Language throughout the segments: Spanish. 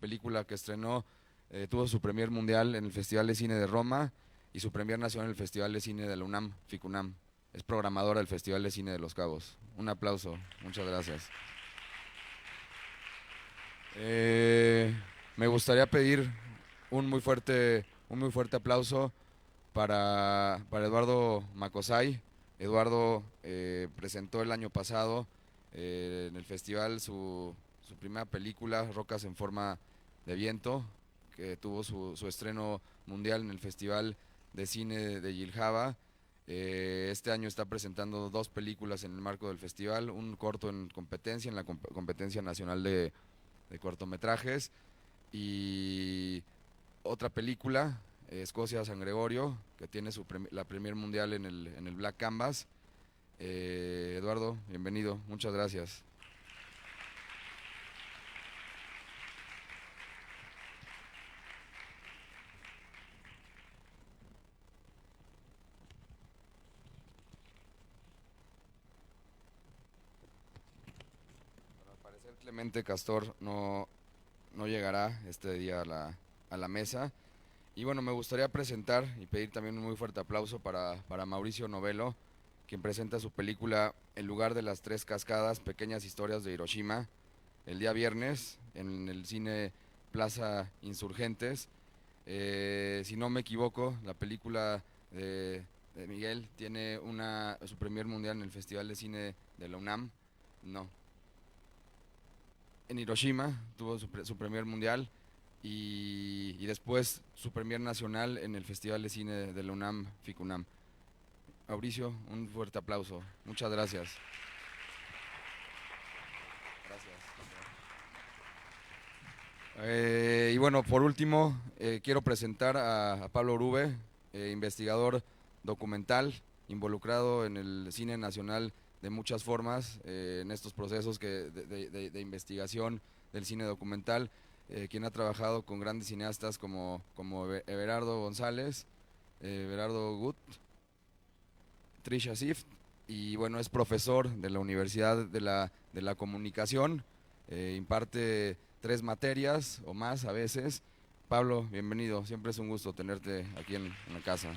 película que estrenó tuvo su premier mundial en el Festival de Cine de Roma y su premier nacional en el Festival de Cine de la UNAM, FICUNAM. Es programadora del Festival de Cine de Los Cabos. Un aplauso, muchas gracias. Me gustaría pedir un muy fuerte aplauso para Eduardo Macosay. Eduardo presentó el año pasado en el festival su primera película, Rocas en forma de viento, que tuvo su estreno mundial en el Festival de Cine de Yilhava. Este año está presentando dos películas en el marco del festival, un corto en competencia, en la competencia nacional de cortometrajes, y otra película, Escocia San Gregorio, que tiene la premier mundial en el Black Canvas. Eduardo, bienvenido, muchas gracias. Bueno, al parecer Clemente Castor no llegará este día a la mesa. Y bueno, me gustaría presentar y pedir también un muy fuerte aplauso para Mauricio Novello, quien presenta su película El lugar de las tres cascadas, pequeñas historias de Hiroshima, el día viernes en el cine Plaza Insurgentes. Si no me equivoco, la película de Miguel tiene su premier mundial en el Festival de Cine de la UNAM. No, en Hiroshima tuvo su premier mundial y después su premier nacional en el Festival de Cine de la UNAM, FICUNAM. Mauricio, un fuerte aplauso. Muchas gracias. Gracias. Y bueno, por último, quiero presentar a Pablo Urube, investigador documental, involucrado en el cine nacional de muchas formas, en estos procesos de investigación del cine documental, quien ha trabajado con grandes cineastas como Everardo González, Everardo Gut, Trisha Sift, y bueno, es profesor de la Universidad de la Comunicación, imparte 3 materias o más a veces. Pablo, bienvenido, siempre es un gusto tenerte aquí en la casa.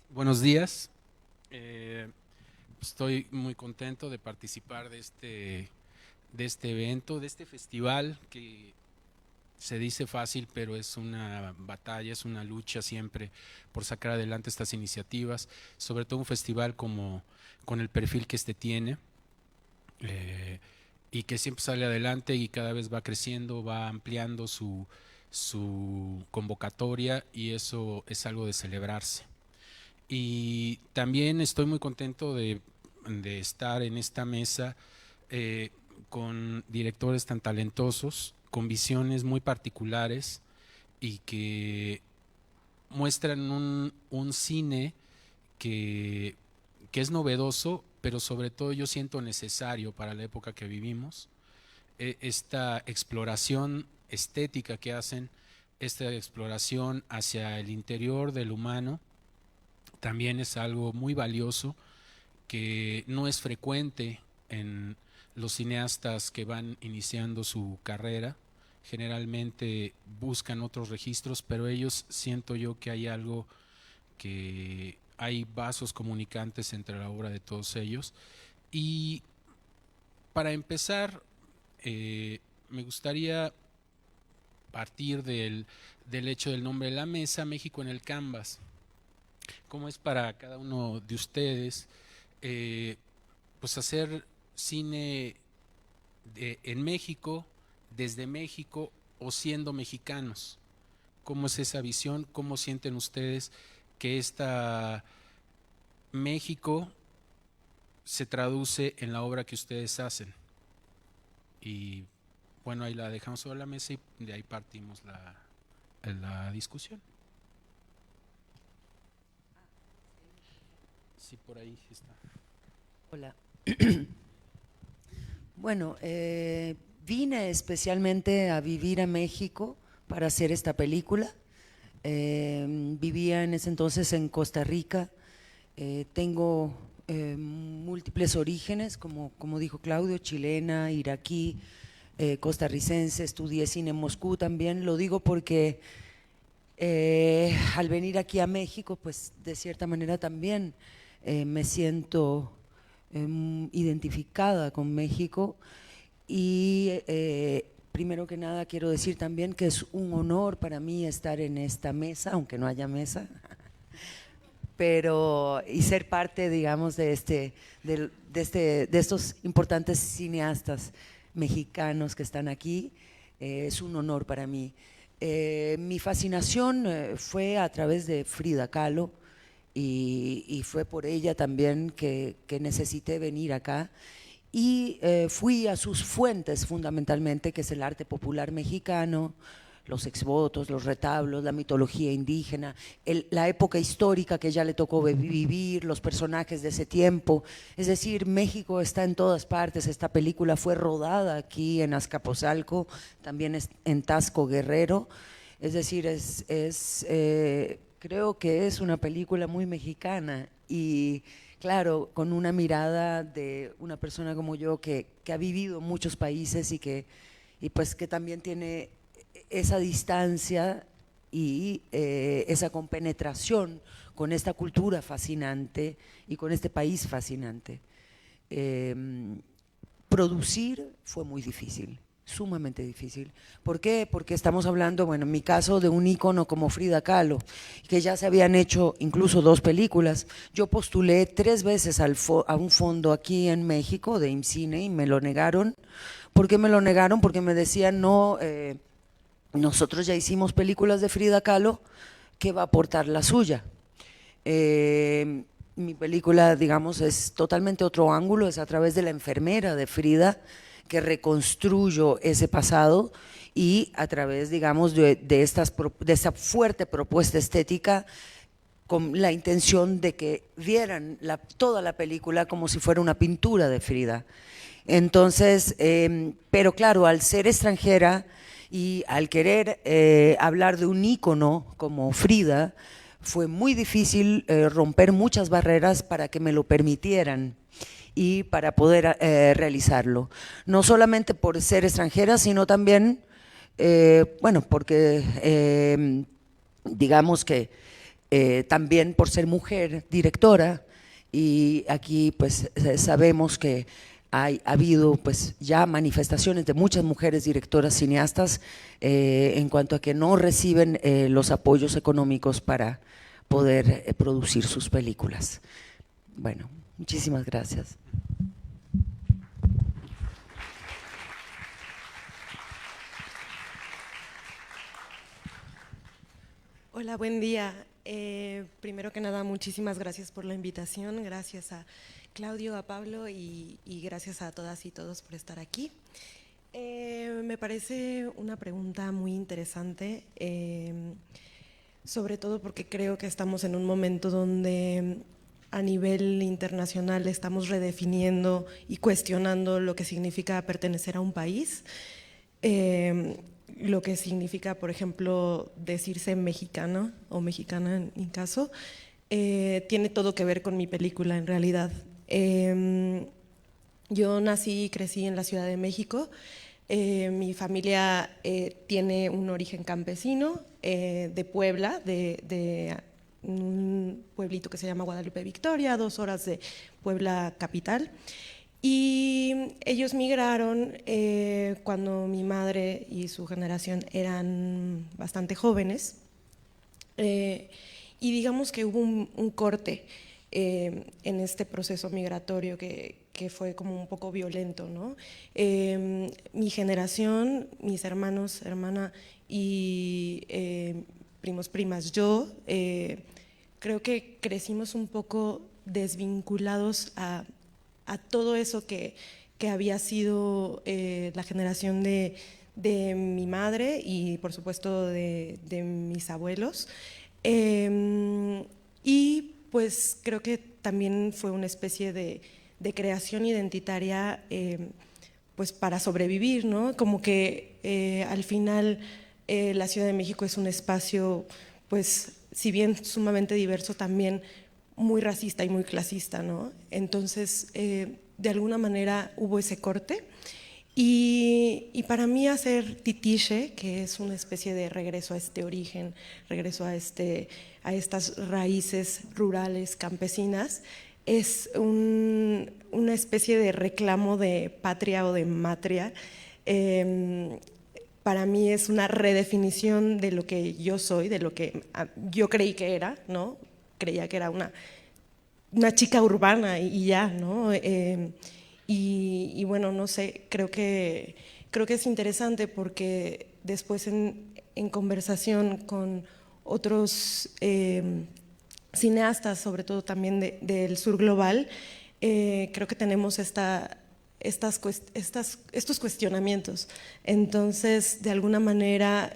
Buenos días. Estoy muy contento de participar de este evento, de este festival que se dice fácil, pero es una batalla, es una lucha siempre por sacar adelante estas iniciativas, sobre todo un festival con el perfil que este tiene, eh, y que siempre sale adelante y cada vez va creciendo, va ampliando su convocatoria, y eso es algo de celebrarse. Y también estoy muy contento de estar en esta mesa eh, con directores tan talentosos, con visiones muy particulares y que muestran un cine que, que es novedoso, pero sobre todo yo siento necesario para la época que vivimos. Esta exploración estética que hacen, esta exploración hacia el interior del humano, también es algo muy valioso que no es frecuente en los cineastas que van iniciando su carrera. Generalmente buscan otros registros, pero ellos, siento yo que hay algo, que hay vasos comunicantes entre la obra de todos ellos. Y para empezar, me gustaría partir del hecho del nombre de la mesa, México en el Canvas. ¿Cómo es para cada uno de ustedes eh, pues hacer cine en México, desde México o siendo mexicanos? ¿Cómo es esa visión? ¿Cómo sienten ustedes que esta México se traduce en la obra que ustedes hacen? Y bueno, ahí la dejamos sobre la mesa y de ahí partimos la discusión. Sí, por ahí está. Hola. Bueno, vine especialmente a vivir a México para hacer esta película. Vivía en ese entonces en Costa Rica. Tengo múltiples orígenes, como dijo Claudio, chilena, iraquí, costarricense. Estudié cine en Moscú también. Lo digo porque al venir aquí a México, pues de cierta manera también me siento identificada con México. Y primero que nada quiero decir también que es un honor para mí estar en esta mesa, aunque no haya mesa, pero y ser parte, digamos, de estos importantes cineastas mexicanos que están aquí. Es un honor para mí. Mi fascinación fue a través de Frida Kahlo, y fue por ella también que necesité venir acá. Y fui a sus fuentes fundamentalmente, que es el arte popular mexicano, los exvotos, los retablos, la mitología indígena, la época histórica que ya le tocó vivir, los personajes de ese tiempo. Es decir, México está en todas partes. Esta película fue rodada aquí en Azcapotzalco, también en Tasco, Guerrero. Es decir, creo que es una película muy mexicana y claro, con una mirada de una persona como yo que ha vivido en muchos países y pues que también tiene esa distancia y esa compenetración con esta cultura fascinante y con este país fascinante. Producir fue muy difícil, sumamente difícil. ¿Por qué? Porque estamos hablando, bueno, en mi caso, de un ícono como Frida Kahlo, que ya se habían hecho incluso 2 películas. Yo postulé 3 veces a un fondo aquí en México de IMCINE y me lo negaron. ¿Por qué me lo negaron? Porque me decían, no, nosotros ya hicimos películas de Frida Kahlo, ¿qué va a aportar la suya? Mi película, digamos, es totalmente otro ángulo, es a través de la enfermera de Frida que reconstruyo ese pasado, y a través, digamos, de esa fuerte propuesta estética, con la intención de que vieran toda la película como si fuera una pintura de Frida. Entonces, pero claro, al ser extranjera y al querer hablar de un ícono como Frida, fue muy difícil romper muchas barreras para que me lo permitieran y para poder realizarlo. No solamente por ser extranjera, sino también, bueno, porque digamos que también por ser mujer directora, y aquí pues sabemos que ha habido pues ya manifestaciones de muchas mujeres directoras cineastas en cuanto a que no reciben los apoyos económicos para poder producir sus películas. Bueno, muchísimas gracias. Hola, buen día. Primero que nada, muchísimas gracias por la invitación. Gracias a Claudio, a Pablo y gracias a todas y todos por estar aquí. Me parece una pregunta muy interesante, sobre todo porque creo que estamos en un momento donde a nivel internacional estamos redefiniendo y cuestionando lo que significa pertenecer a un país. Lo que significa, por ejemplo, decirse mexicano o mexicana en mi caso, tiene todo que ver con mi película en realidad. Yo nací y crecí en la Ciudad de México. Mi familia tiene un origen campesino de Puebla, de un pueblito que se llama Guadalupe Victoria, a 2 horas de Puebla capital. Y ellos migraron cuando mi madre y su generación eran bastante jóvenes, y digamos que hubo un corte en este proceso migratorio que fue como un poco violento, ¿no? Mi generación, mis hermanos, hermana y primos, primas, yo creo que crecimos un poco desvinculados a todo eso que había sido la generación de mi madre y por supuesto de mis abuelos. Y pues creo que también fue una especie de creación identitaria pues para sobrevivir, ¿no? Como que al final la Ciudad de México es un espacio pues si bien sumamente diverso, también muy racista y muy clasista, ¿no? Entonces, de alguna manera hubo ese corte. Y para mí hacer Titiche, que es una especie de regreso a este origen, regreso a estas raíces rurales, campesinas, es una especie de reclamo de patria o de matria. Para mí es una redefinición de lo que yo soy, de lo que yo creí que era, ¿no? Creía que era una chica urbana y ya, ¿no? Y bueno, no sé, creo que es interesante porque después en conversación con otros cineastas, sobre todo también del sur global, creo que tenemos estos cuestionamientos. Entonces, de alguna manera,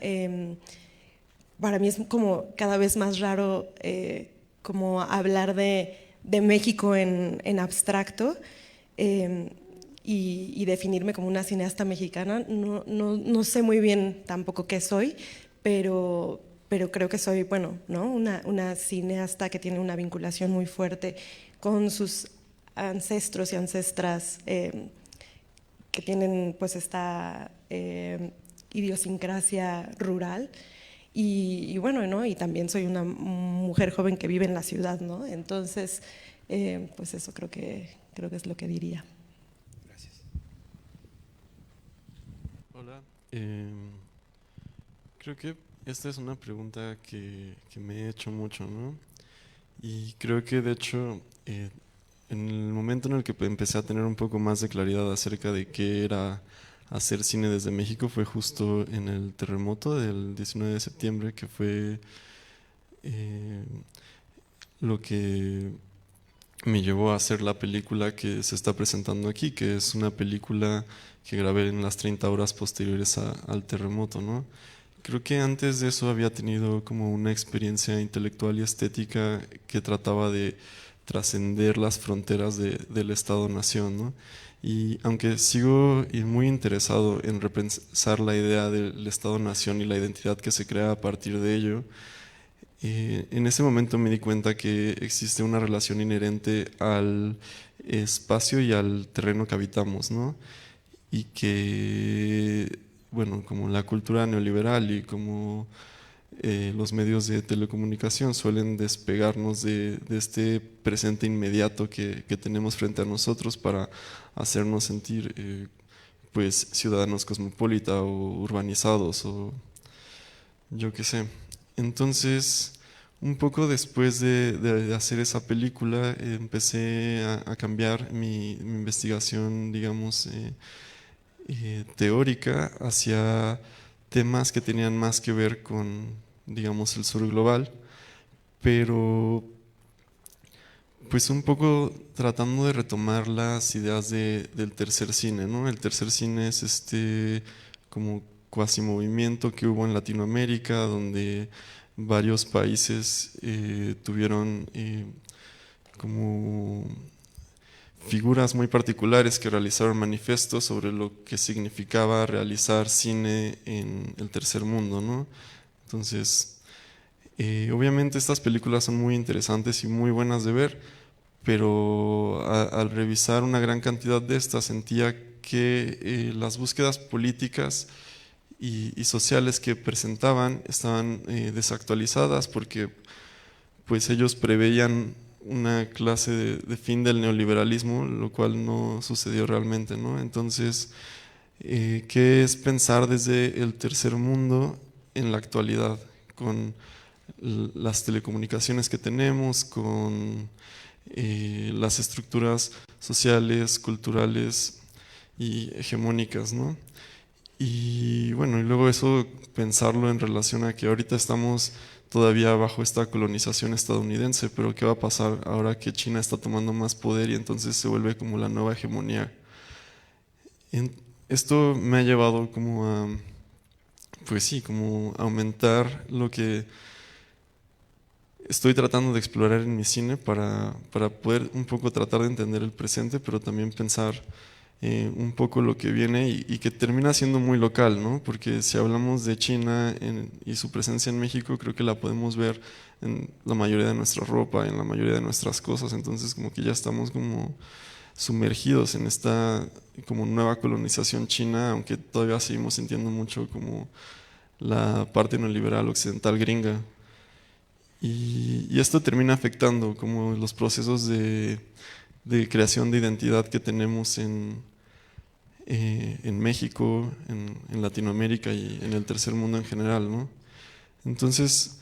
para mí es como cada vez más raro como hablar de México en abstracto. Y definirme como una cineasta mexicana. No sé muy bien tampoco qué soy, pero creo que soy, bueno, ¿no? una cineasta que tiene una vinculación muy fuerte con sus ancestros y ancestras que tienen pues esta idiosincrasia rural. Y bueno, ¿no? Y también soy una mujer joven que vive en la ciudad, ¿no? Entonces, pues eso creo que es lo que diría. Gracias. Hola. Creo que esta es una pregunta que me he hecho mucho, ¿no? Y creo que de hecho, en el momento en el que empecé a tener un poco más de claridad acerca de qué era hacer cine desde México fue justo en el terremoto del 19 de septiembre, que fue lo que me llevó a hacer la película que se está presentando aquí, que es una película que grabé en las 30 horas posteriores al terremoto, ¿no? Creo que antes de eso había tenido como una experiencia intelectual y estética que trataba de trascender las fronteras del Estado-Nación, ¿no? Y aunque sigo muy interesado en repensar la idea del Estado-Nación y la identidad que se crea a partir de ello, en ese momento me di cuenta que existe una relación inherente al espacio y al terreno que habitamos, ¿no? Y que, bueno, como la cultura neoliberal y como los medios de telecomunicación suelen despegarnos de este presente inmediato que tenemos frente a nosotros para hacernos sentir pues ciudadanos cosmopolitas o urbanizados o yo qué sé. Entonces, un poco después de hacer esa película, empecé a cambiar mi investigación, digamos, teórica hacia temas que tenían más que ver con, digamos, el sur global, pero pues un poco tratando de retomar las ideas del tercer cine, ¿no? El tercer cine es este como cuasi movimiento que hubo en Latinoamérica, donde varios países tuvieron como figuras muy particulares que realizaron manifestos sobre lo que significaba realizar cine en el tercer mundo, ¿no? Entonces, obviamente estas películas son muy interesantes y muy buenas de ver, pero al revisar una gran cantidad de estas sentía que las búsquedas políticas y sociales que presentaban estaban desactualizadas porque pues ellos preveían una clase de fin del neoliberalismo, lo cual no sucedió realmente, ¿no? Entonces, ¿qué es pensar desde el tercer mundo en la actualidad? Con las telecomunicaciones que tenemos, con las estructuras sociales, culturales y hegemónicas, ¿no? Y bueno, y luego eso pensarlo en relación a que ahorita estamos todavía bajo esta colonización estadounidense, pero ¿qué va a pasar ahora que China está tomando más poder y entonces se vuelve como la nueva hegemonía? Esto me ha llevado como a, pues sí, como a aumentar lo que estoy tratando de explorar en mi cine para poder un poco tratar de entender el presente, pero también pensar un poco lo que viene y que termina siendo muy local, ¿no? Porque si hablamos de China y su presencia en México, creo que la podemos ver en la mayoría de nuestra ropa, en la mayoría de nuestras cosas, entonces como que ya estamos como sumergidos en esta como nueva colonización china, aunque todavía seguimos sintiendo mucho como la parte neoliberal occidental gringa. Y esto termina afectando como los procesos de creación de identidad que tenemos en México, en Latinoamérica y en el tercer mundo en general, ¿no? Entonces,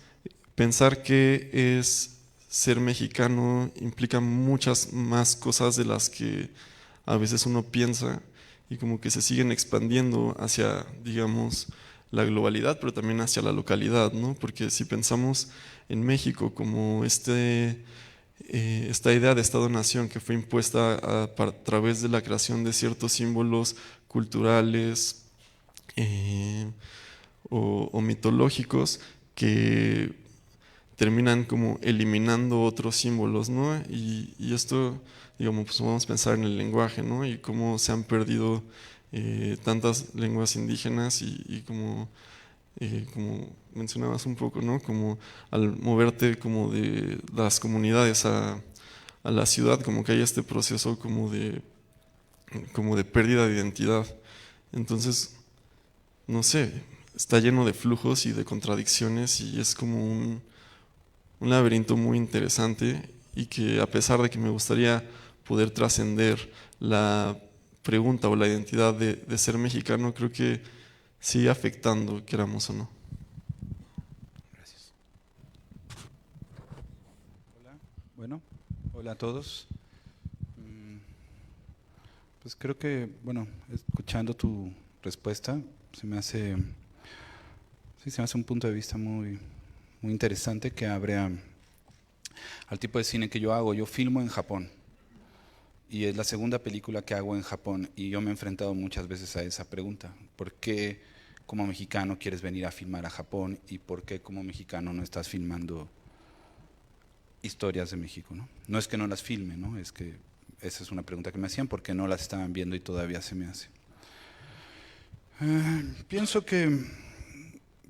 pensar que es ser mexicano implica muchas más cosas de las que a veces uno piensa y como que se siguen expandiendo hacia, digamos, la globalidad, pero también hacia la localidad, ¿no? Porque si pensamos en México como esta idea de Estado-Nación que fue impuesta a través de la creación de ciertos símbolos culturales o mitológicos que terminan como eliminando otros símbolos, ¿no? Y esto, digamos, pues vamos a pensar en el lenguaje, ¿no? Y cómo se han perdido tantas lenguas indígenas y como mencionabas un poco, ¿no? Como al moverte como de las comunidades a la ciudad, como que hay este proceso como de pérdida de identidad. Entonces, no sé, está lleno de flujos y de contradicciones y es como un laberinto muy interesante y que a pesar de que me gustaría poder trascender la pregunta o la identidad de ser mexicano, creo que sigue afectando, queramos o no. Gracias. Hola, bueno, hola a todos. Pues creo que, bueno, escuchando tu respuesta, se me hace un punto de vista muy interesante que abre al tipo de cine que yo hago. Yo filmo en Japón y es la segunda película que hago en Japón y yo me he enfrentado muchas veces a esa pregunta. ¿Por qué como mexicano quieres venir a filmar a Japón y por qué como mexicano no estás filmando historias de México, ¿no? No es que no las filme, ¿no? Es que esa es una pregunta que me hacían porque no las estaban viendo y todavía se me hace. Pienso que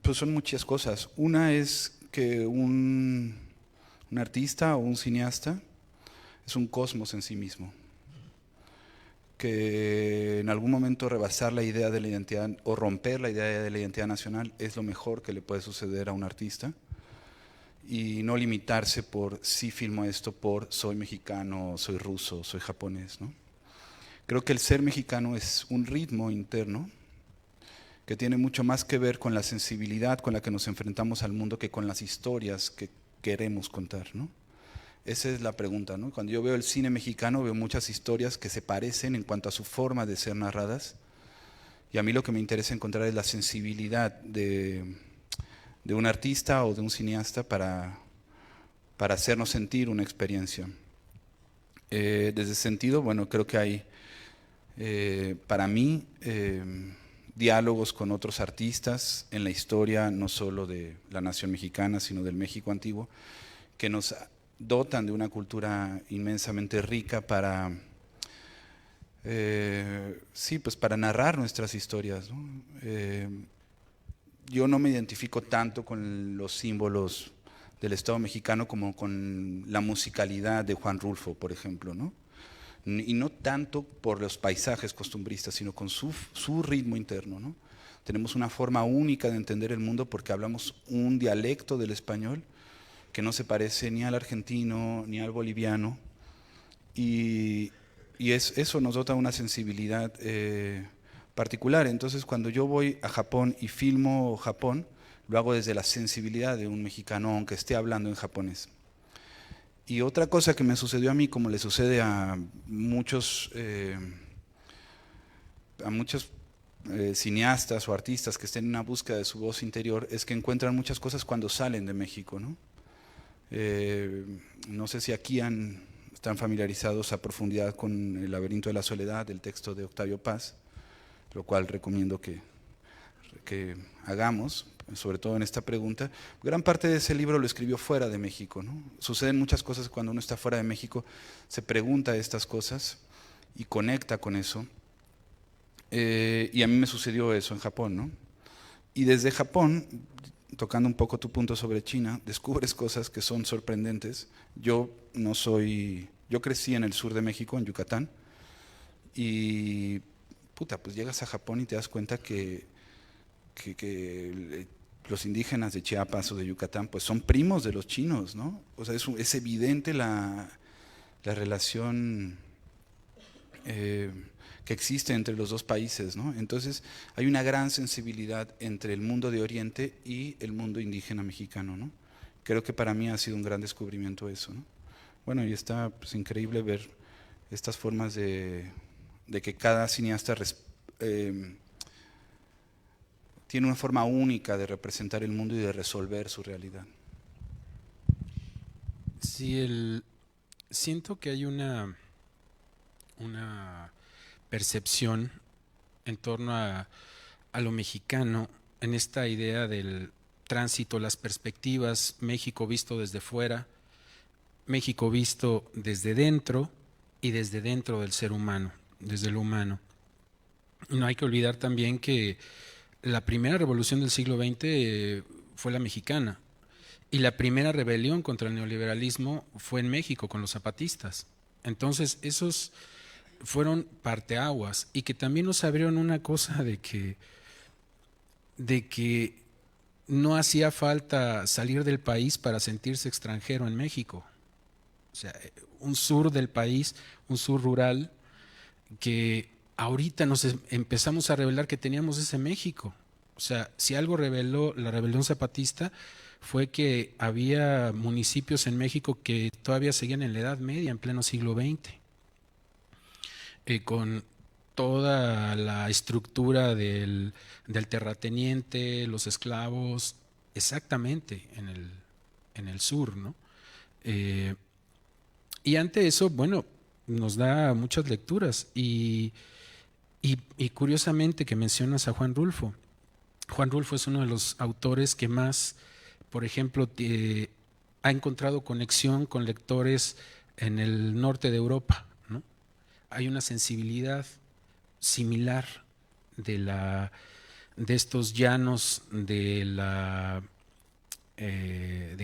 pues son muchas cosas. Una es que un artista o un cineasta es un cosmos en sí mismo, que en algún momento rebasar la idea de la identidad o romper la idea de la identidad nacional es lo mejor que le puede suceder a un artista y no limitarse por si filmo esto por soy mexicano, soy ruso, soy japonés, ¿no? Creo que el ser mexicano es un ritmo interno que tiene mucho más que ver con la sensibilidad con la que nos enfrentamos al mundo que con las historias que queremos contar, ¿no? Esa es la pregunta, ¿no? Cuando yo veo el cine mexicano veo muchas historias que se parecen en cuanto a su forma de ser narradas y a mí lo que me interesa encontrar es la sensibilidad de un artista o de un cineasta para hacernos sentir una experiencia. Desde ese sentido, bueno, creo que hay para mí diálogos con otros artistas en la historia, no solo de la nación mexicana, sino del México antiguo, que nos dotan de una cultura inmensamente rica para, pues para narrar nuestras historias, ¿no? Yo no me identifico tanto con los símbolos del Estado mexicano como con la musicalidad de Juan Rulfo, por ejemplo, ¿no? Y no tanto por los paisajes costumbristas, sino con su ritmo interno, ¿no? Tenemos una forma única de entender el mundo porque hablamos un dialecto del español que no se parece ni al argentino ni al boliviano y eso nos dota una sensibilidad particular. Entonces cuando yo voy a Japón y filmo Japón, lo hago desde la sensibilidad de un mexicano aunque esté hablando en japonés. Y otra cosa que me sucedió a mí, como le sucede a muchos cineastas o artistas que estén en una búsqueda de su voz interior, es que encuentran muchas cosas cuando salen de México, ¿no? No sé si aquí están familiarizados a profundidad con El laberinto de la soledad, del texto de Octavio Paz, lo cual recomiendo que hagamos, sobre todo en esta pregunta. Gran parte de ese libro lo escribió fuera de México, ¿no? Suceden muchas cosas cuando uno está fuera de México, se pregunta estas cosas y conecta con eso. Y a mí me sucedió eso en Japón, ¿no? Y desde Japón, tocando un poco tu punto sobre China, descubres cosas que son sorprendentes. Yo crecí en el sur de México, en Yucatán, y puta, pues llegas a Japón y te das cuenta que los indígenas de Chiapas o de Yucatán pues son primos de los chinos, ¿no? O sea, es evidente la relación que existe entre los dos países, ¿no? Entonces hay una gran sensibilidad entre el mundo de Oriente y el mundo indígena mexicano, ¿no? Creo que para mí ha sido un gran descubrimiento eso, ¿no? Bueno, y está pues increíble ver estas formas de que cada cineasta tiene una forma única de representar el mundo y de resolver su realidad. Sí, siento que hay una percepción en torno a lo mexicano, en esta idea del tránsito, las perspectivas, México visto desde fuera, México visto desde dentro y desde dentro del ser humano, desde lo humano. No hay que olvidar también que la primera revolución del siglo XX fue la mexicana, y la primera rebelión contra el neoliberalismo fue en México con los zapatistas. Entonces esos fueron parteaguas, y que también nos abrieron una cosa de que no hacía falta salir del país para sentirse extranjero en México. O sea, un sur del país, un sur rural, que ahorita nos empezamos a revelar que teníamos ese México. O sea, si algo reveló la rebelión zapatista fue que había municipios en México que todavía seguían en la Edad Media, en pleno siglo XX, con toda la estructura del terrateniente, los esclavos, exactamente en el sur, ¿no? Y ante eso, bueno, nos da muchas lecturas, y curiosamente que mencionas a Juan Rulfo. Juan Rulfo es uno de los autores que más, por ejemplo, ha encontrado conexión con lectores en el norte de Europa, ¿no? Hay una sensibilidad similar de estos llanos de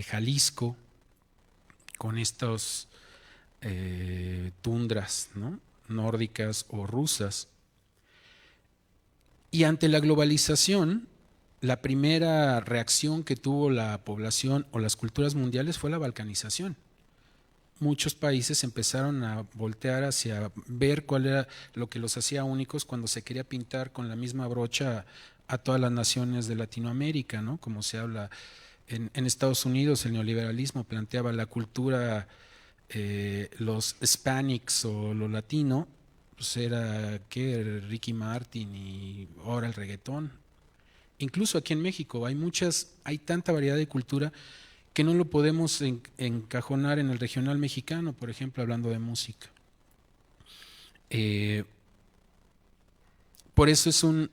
Jalisco, con estos tundras, ¿no?, nórdicas o rusas. Y ante la globalización, la primera reacción que tuvo la población o las culturas mundiales fue la balcanización. Muchos países empezaron a voltear hacia ver cuál era lo que los hacía únicos, cuando se quería pintar con la misma brocha a todas las naciones de Latinoamérica, ¿no? Como se habla en Estados Unidos, el neoliberalismo planteaba la cultura, los hispanics o lo latino, pues era que Ricky Martin y ahora el reggaetón. Incluso aquí en México hay tanta variedad de cultura que no lo podemos encajonar en el regional mexicano, por ejemplo, hablando de música. Por eso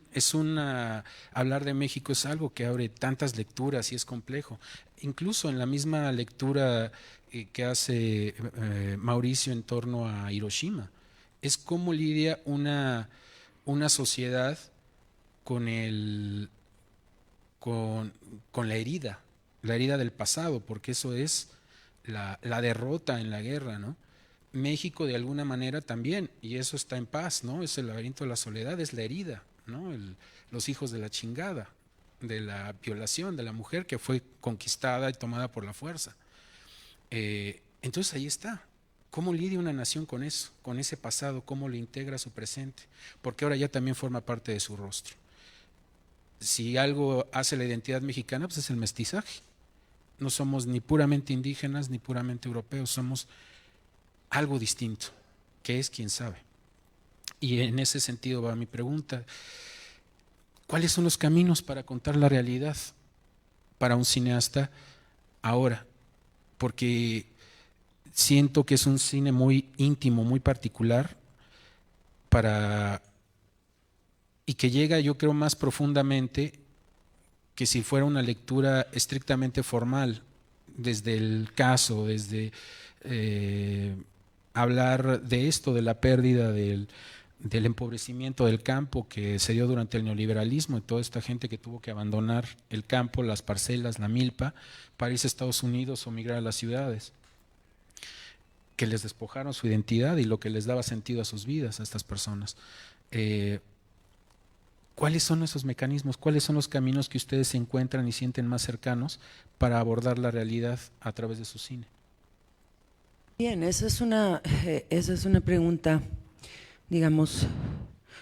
hablar de México es algo que abre tantas lecturas y es complejo. Incluso en la misma lectura que hace Mauricio en torno a Hiroshima, es cómo lidia una sociedad con la herida del pasado, porque eso es la derrota en la guerra, ¿no? México de alguna manera también, y eso está en paz, ¿no? Es el laberinto de la soledad, es la herida, ¿no? Los hijos de la chingada, de la violación de la mujer que fue conquistada y tomada por la fuerza. Entonces ahí está. ¿Cómo lidia una nación con eso, con ese pasado? ¿Cómo lo integra a su presente? Porque ahora ya también forma parte de su rostro. Si algo hace la identidad mexicana, pues es el mestizaje. No somos ni puramente indígenas ni puramente europeos, somos algo distinto, que es quién sabe. Y en ese sentido va mi pregunta: ¿cuáles son los caminos para contar la realidad para un cineasta ahora? Porque siento que es un cine muy íntimo, muy particular, y que llega, yo creo, más profundamente que si fuera una lectura estrictamente formal, desde el caso, desde hablar de esto, de la pérdida de del empobrecimiento del campo que se dio durante el neoliberalismo y toda esta gente que tuvo que abandonar el campo, las parcelas, la milpa, para irse a Estados Unidos o migrar a las ciudades, que les despojaron su identidad y lo que les daba sentido a sus vidas a estas personas. ¿Cuáles son esos mecanismos? ¿Cuáles son los caminos que ustedes se encuentran y sienten más cercanos para abordar la realidad a través de su cine? Bien, esa es una pregunta, digamos,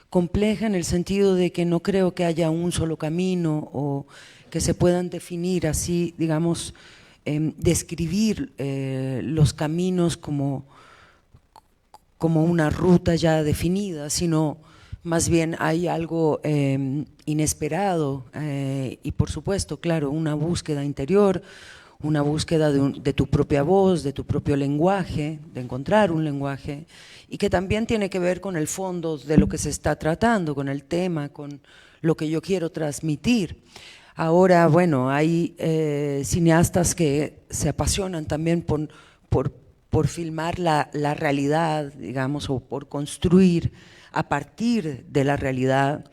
compleja en el sentido de que no creo que haya un solo camino o que se puedan definir así, digamos, describir los caminos como una ruta ya definida, sino más bien hay algo inesperado y por supuesto, claro, una búsqueda interior, una búsqueda de tu propia voz, de tu propio lenguaje, de encontrar un lenguaje, y que también tiene que ver con el fondo de lo que se está tratando, con el tema, con lo que yo quiero transmitir. Ahora, bueno, hay cineastas que se apasionan también por filmar la realidad, digamos, o por construir a partir de la realidad.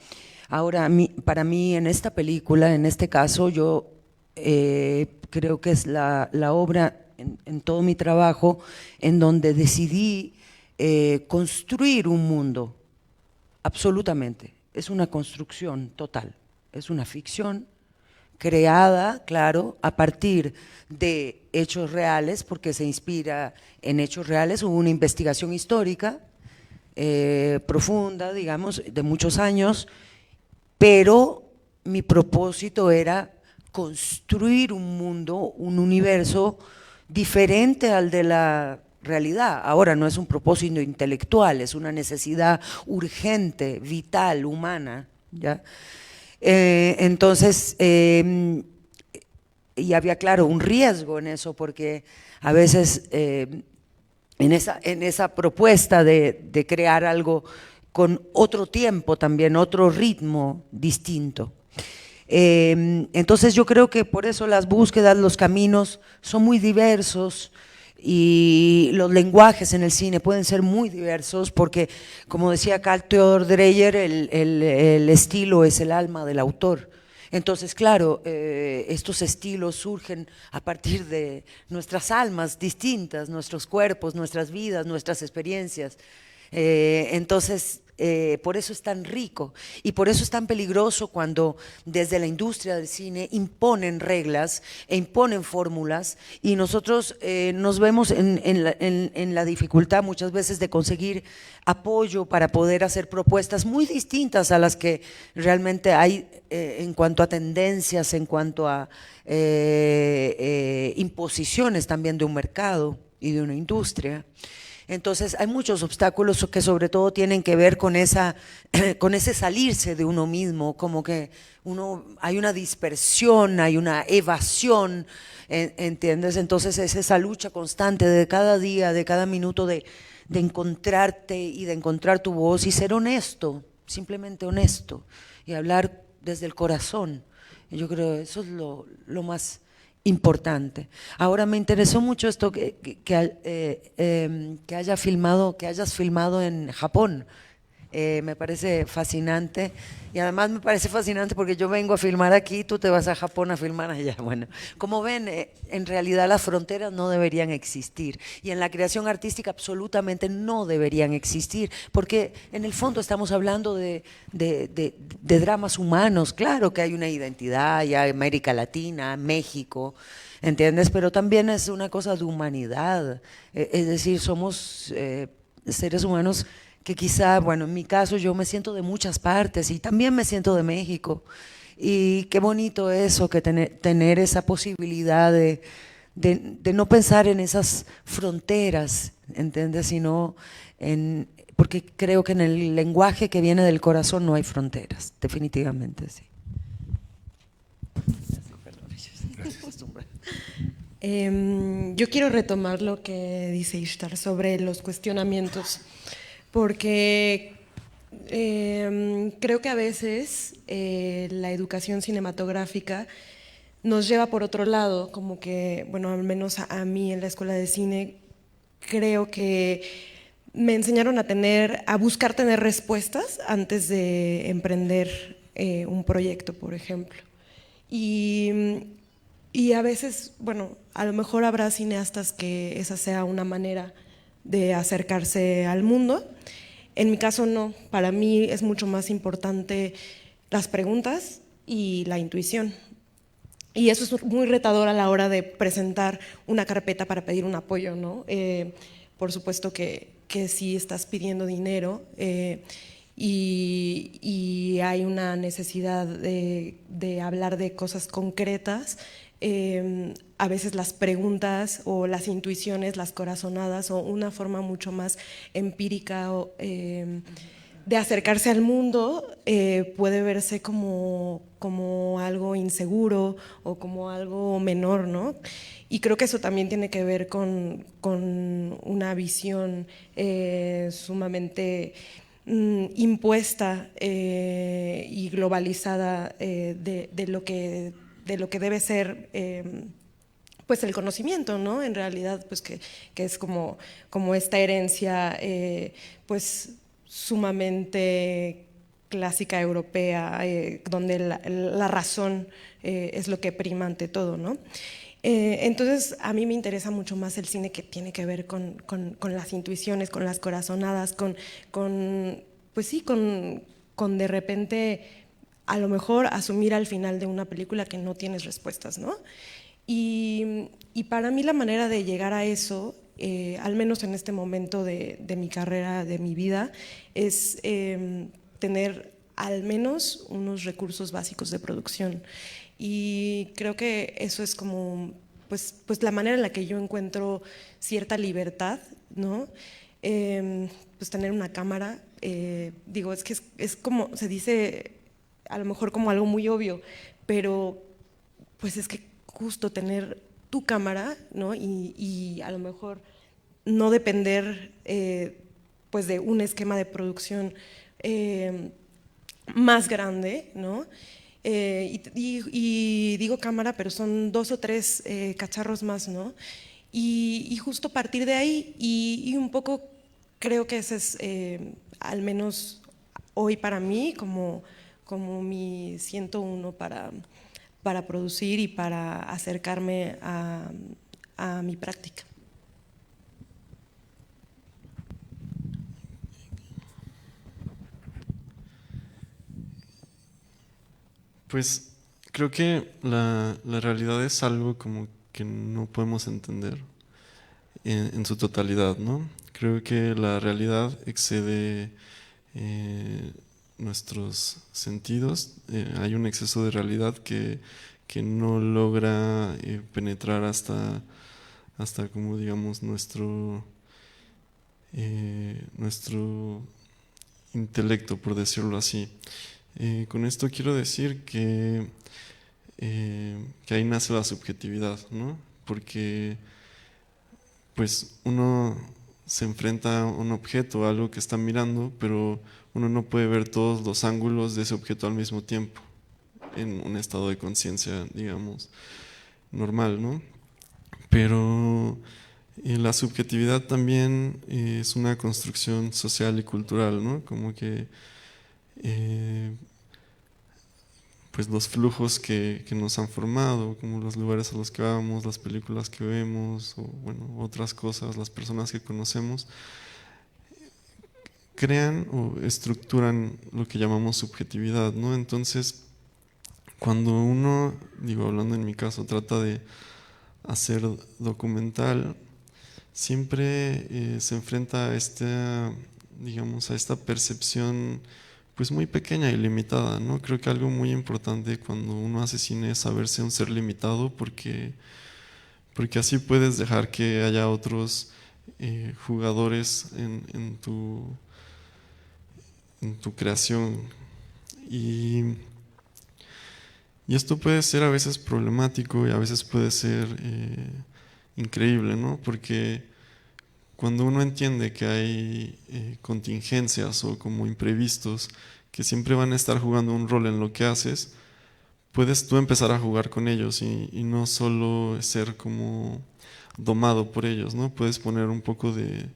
Ahora, para mí, en esta película, en este caso, yo creo que es la obra en todo mi trabajo en donde decidí construir un mundo, absolutamente. Es una construcción total, es una ficción creada, claro, a partir de hechos reales, porque se inspira en hechos reales. Hubo una investigación histórica profunda, digamos, de muchos años, pero mi propósito era construir un mundo, un universo diferente al de la realidad. Ahora no es un propósito intelectual, es una necesidad urgente, vital, humana, ¿ya? Entonces, y había, claro, un riesgo en eso, porque a veces en esa propuesta de crear algo con otro tiempo también, otro ritmo distinto. Entonces yo creo que por eso las búsquedas, los caminos son muy diversos y los lenguajes en el cine pueden ser muy diversos porque, como decía Carl Theodor Dreyer, el estilo es el alma del autor. Entonces, claro, estos estilos surgen a partir de nuestras almas distintas, nuestros cuerpos, nuestras vidas, nuestras experiencias. Entonces, por eso es tan rico y por eso es tan peligroso cuando desde la industria del cine imponen reglas e imponen fórmulas y nosotros nos vemos en la dificultad muchas veces de conseguir apoyo para poder hacer propuestas muy distintas a las que realmente hay en cuanto a tendencias, en cuanto a imposiciones también de un mercado y de una industria. Entonces hay muchos obstáculos que sobre todo tienen que ver con ese salirse de uno mismo, como que hay una dispersión, hay una evasión, ¿entiendes? Entonces es esa lucha constante de cada día, de cada minuto de encontrarte y de encontrar tu voz y ser honesto, simplemente honesto y hablar desde el corazón. Yo creo que eso es lo más importante. Ahora me interesó mucho esto que hayas filmado en Japón. Me parece fascinante y además me parece fascinante porque yo vengo a filmar aquí, tú te vas a Japón a filmar allá. Bueno, como ven, en realidad las fronteras no deberían existir y en la creación artística absolutamente no deberían existir porque en el fondo estamos hablando de dramas humanos. Claro que hay una identidad, ya América Latina, México, ¿entiendes? Pero también es una cosa de humanidad, es decir, somos seres humanos que quizá, bueno, en mi caso yo me siento de muchas partes y también me siento de México y qué bonito eso, que tener esa posibilidad de no pensar en esas fronteras, ¿entiendes? Sino porque creo que en el lenguaje que viene del corazón no hay fronteras, definitivamente, sí. Yo quiero retomar lo que dice Ishtar sobre los cuestionamientos, porque creo que a veces la educación cinematográfica nos lleva por otro lado, como que, bueno, al menos a mí en la escuela de cine, creo que me enseñaron a buscar tener respuestas antes de emprender un proyecto, por ejemplo. Y a veces, bueno, a lo mejor habrá cineastas que esa sea una manera de acercarse al mundo. En mi caso no, para mí es mucho más importante las preguntas y la intuición. Y eso es muy retador a la hora de presentar una carpeta para pedir un apoyo, ¿no? Por supuesto que si estás pidiendo dinero y hay una necesidad de hablar de cosas concretas, a veces las preguntas o las intuiciones, las corazonadas o una forma mucho más empírica de acercarse al mundo puede verse como algo inseguro o como algo menor, ¿no? Y creo que eso también tiene que ver con una visión sumamente impuesta y globalizada de lo que debe ser pues el conocimiento, ¿no? En realidad, pues que es como esta herencia pues sumamente clásica europea, donde la razón es lo que prima ante todo, ¿no? Entonces a mí me interesa mucho más el cine que tiene que ver con las intuiciones, con las corazonadas, pues sí, con de repente a lo mejor asumir al final de una película que no tienes respuestas, ¿no? Y para mí la manera de llegar a eso, al menos en este momento de mi carrera, de mi vida, es tener al menos unos recursos básicos de producción. Y creo que eso es como pues la manera en la que yo encuentro cierta libertad, ¿no? Pues tener una cámara, digo, es que es como, se dice a lo mejor como algo muy obvio, pero pues es que justo tener tu cámara, ¿no? Y a lo mejor no depender pues de un esquema de producción más grande, ¿no? Y digo cámara, pero son 2 o 3 cacharros más, ¿no? Y justo partir de ahí y un poco creo que ese es al menos hoy para mí como mi 101 para producir y para acercarme a mi práctica. Pues creo que la realidad es algo como que no podemos entender en su totalidad, ¿no? Creo que la realidad excede nuestros sentidos. Hay un exceso de realidad que no logra penetrar hasta como digamos nuestro intelecto, por decirlo así. Con esto quiero decir que ahí nace la subjetividad, ¿no? Porque pues uno se enfrenta a un objeto, a algo que está mirando, pero uno no puede ver todos los ángulos de ese objeto al mismo tiempo, en un estado de conciencia, digamos, normal, ¿no? Pero la subjetividad también es una construcción social y cultural, ¿no? Como que pues los flujos que nos han formado, como los lugares a los que vamos, las películas que vemos, o bueno, otras cosas, las personas que conocemos, crean o estructuran lo que llamamos subjetividad, ¿no? Entonces, cuando uno, digo, hablando en mi caso, trata de hacer documental, siempre se enfrenta a esta, digamos, a esta percepción pues muy pequeña y limitada, ¿no? Creo que algo muy importante cuando uno hace cine es saberse un ser limitado porque así puedes dejar que haya otros jugadores en tu creación. Y esto puede ser a veces problemático y a veces puede ser increíble, ¿no? Porque cuando uno entiende que hay contingencias o como imprevistos que siempre van a estar jugando un rol en lo que haces, puedes tú empezar a jugar con ellos y no solo ser como domado por ellos, ¿no? Puedes poner un poco de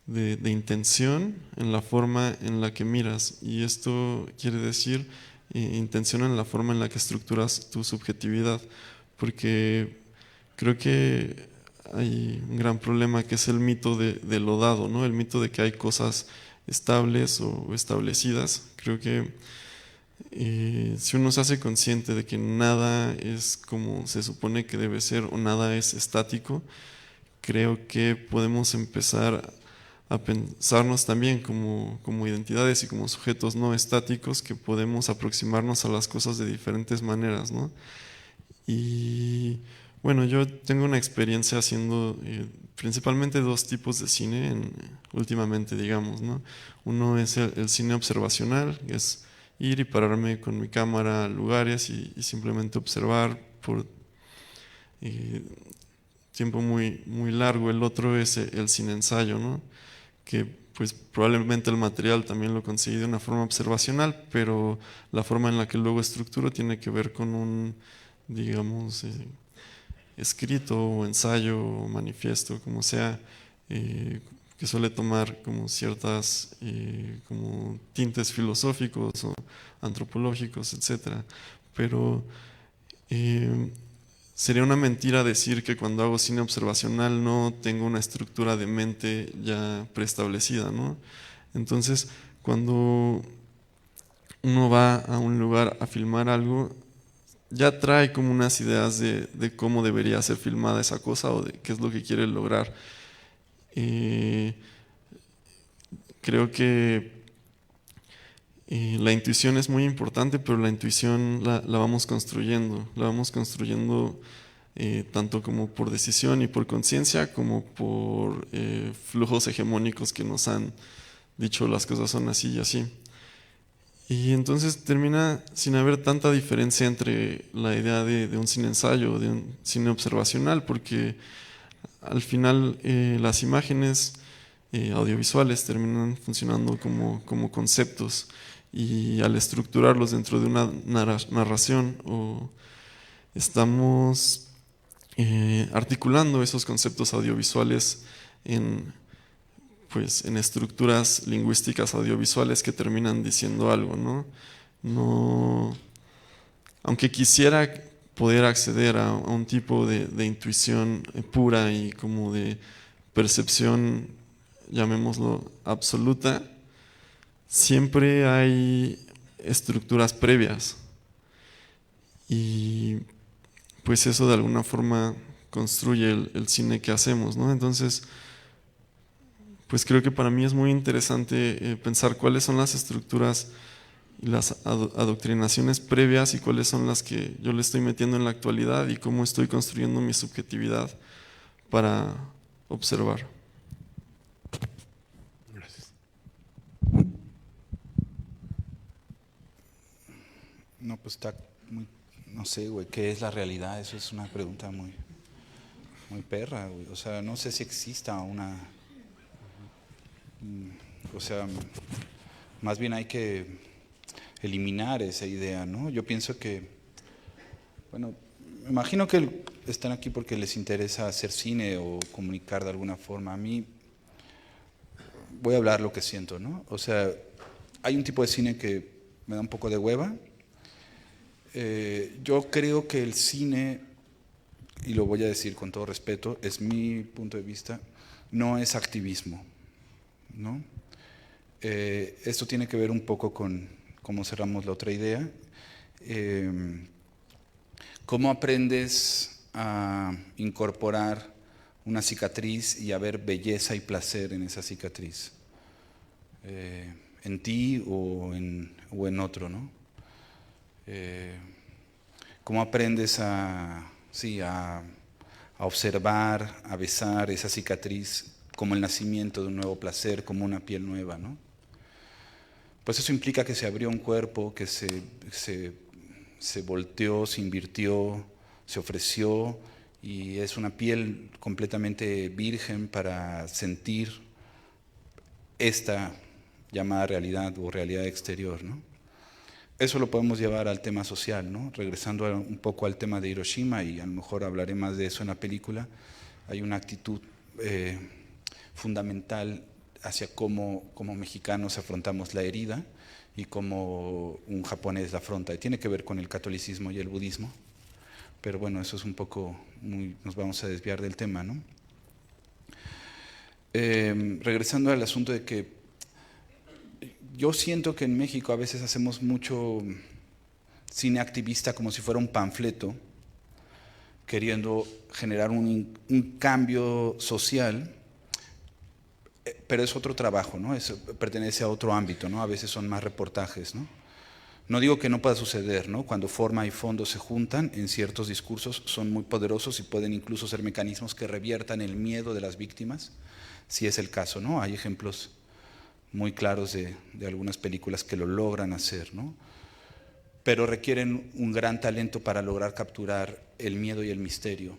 de intención en la forma en la que miras. Y esto quiere decir intención en la forma en la que estructuras tu subjetividad. Porque creo que hay un gran problema que es el mito de lo dado, ¿no? El mito de que hay cosas estables o establecidas. Creo que si uno se hace consciente de que nada es como se supone que debe ser o nada es estático, creo que podemos empezar a pensarnos también como identidades y como sujetos no estáticos, que podemos aproximarnos a las cosas de diferentes maneras, ¿no? Y bueno, yo tengo una experiencia haciendo principalmente dos tipos de cine últimamente, digamos, ¿no? Uno es el cine observacional, que es ir y pararme con mi cámara a lugares y simplemente observar por tiempo muy, muy largo. El otro es el cine ensayo, ¿no? Que pues probablemente el material también lo conseguí de una forma observacional, pero la forma en la que luego estructuro tiene que ver con un, digamos, escrito o ensayo o manifiesto, como sea, que suele tomar como ciertas como tintes filosóficos o antropológicos, etc. Pero sería una mentira decir que cuando hago cine observacional no tengo una estructura de mente ya preestablecida, ¿no? Entonces, cuando uno va a un lugar a filmar algo, ya trae como unas ideas de cómo debería ser filmada esa cosa o de qué es lo que quiere lograr. Creo que la intuición es muy importante, pero la intuición la vamos construyendo. La vamos construyendo tanto como por decisión y por conciencia, como por flujos hegemónicos que nos han dicho las cosas son así y así. Y entonces termina sin haber tanta diferencia entre la idea de un cine ensayo o de un cine observacional, porque al final las imágenes audiovisuales terminan funcionando como conceptos, y al estructurarlos dentro de una narración estamos articulando esos conceptos audiovisuales pues en estructuras lingüísticas audiovisuales que terminan diciendo algo, ¿no? Aunque quisiera poder acceder a un tipo de intuición pura y como de percepción, llamémoslo, absoluta, siempre hay estructuras previas, y pues eso de alguna forma construye el cine que hacemos, ¿no? Entonces, pues creo que para mí es muy interesante pensar cuáles son las estructuras y las adoctrinaciones previas y cuáles son las que yo le estoy metiendo en la actualidad y cómo estoy construyendo mi subjetividad para observar. Gracias. No, pues está muy, no sé, güey, ¿qué es la realidad? Eso es una pregunta muy, muy perra, güey. O sea, no sé si exista una, o sea, más bien hay que eliminar esa idea, ¿no? Yo pienso que, bueno, me imagino que están aquí porque les interesa hacer cine o comunicar de alguna forma. A mí, voy a hablar lo que siento, ¿no? O sea, hay un tipo de cine que me da un poco de hueva. Yo creo que el cine, y lo voy a decir con todo respeto, es mi punto de vista, no es activismo, ¿no? Esto tiene que ver un poco con cómo cerramos la otra idea. ¿Cómo aprendes a incorporar una cicatriz y a ver belleza y placer en esa cicatriz? En ti o en otro, ¿no? ¿Cómo aprendes a observar, a besar esa cicatriz como el nacimiento de un nuevo placer, como una piel nueva, ¿no? Pues eso implica que se abrió un cuerpo, que se volteó, se invirtió, se ofreció, y es una piel completamente virgen para sentir esta llamada realidad o realidad exterior, ¿no? Eso lo podemos llevar al tema social, ¿no? Regresando un poco al tema de Hiroshima, y a lo mejor hablaré más de eso en la película. Hay una actitud fundamental hacia cómo como mexicanos afrontamos la herida y cómo un japonés la afronta. Y tiene que ver con el catolicismo y el budismo. Pero bueno, eso es un poco, nos vamos a desviar del tema, ¿no? Regresando al asunto de que yo siento que en México a veces hacemos mucho cine activista como si fuera un panfleto, queriendo generar un cambio social, pero es otro trabajo, ¿no? Pertenece a otro ámbito, ¿no? A veces son más reportajes, ¿no? No digo que no pueda suceder, ¿no? Cuando forma y fondo se juntan en ciertos discursos, son muy poderosos y pueden incluso ser mecanismos que reviertan el miedo de las víctimas, si es el caso, ¿no? Hay ejemplos muy claros de algunas películas que lo logran hacer, ¿no? Pero requieren un gran talento para lograr capturar el miedo y el misterio.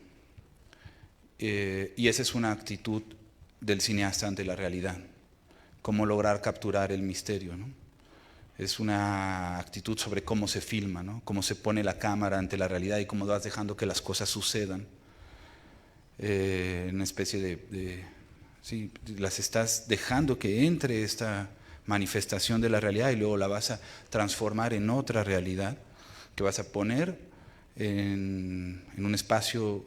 Y esa es una actitud del cineasta ante la realidad, cómo lograr capturar el misterio, ¿no? Es una actitud sobre cómo se filma, ¿no? Cómo se pone la cámara ante la realidad y cómo vas dejando que las cosas sucedan. Una especie sí, las estás dejando que entre esta manifestación de la realidad y luego la vas a transformar en otra realidad que vas a poner en un espacio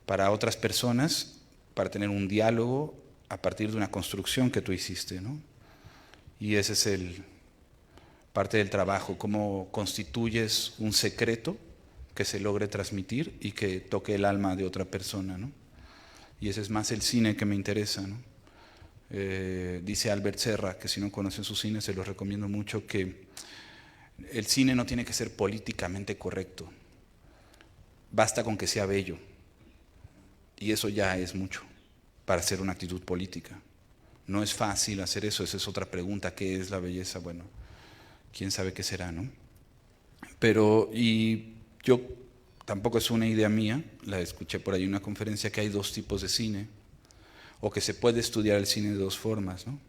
para otras personas, para tener un diálogo a partir de una construcción que tú hiciste, ¿no? Y ese es parte del trabajo, cómo constituyes un secreto que se logre transmitir y que toque el alma de otra persona, ¿no? Y ese es más el cine que me interesa, ¿no? Dice Albert Serra, que si no conocen su cine se los recomiendo mucho, que el cine no tiene que ser políticamente correcto, basta con que sea bello, y eso ya es mucho para hacer una actitud política. No es fácil hacer eso, esa es otra pregunta, ¿qué es la belleza? Bueno, quién sabe qué será, ¿no? Y yo, tampoco es una idea mía, la escuché por ahí en una conferencia, que hay dos tipos de cine, o que se puede estudiar el cine de dos formas, ¿no?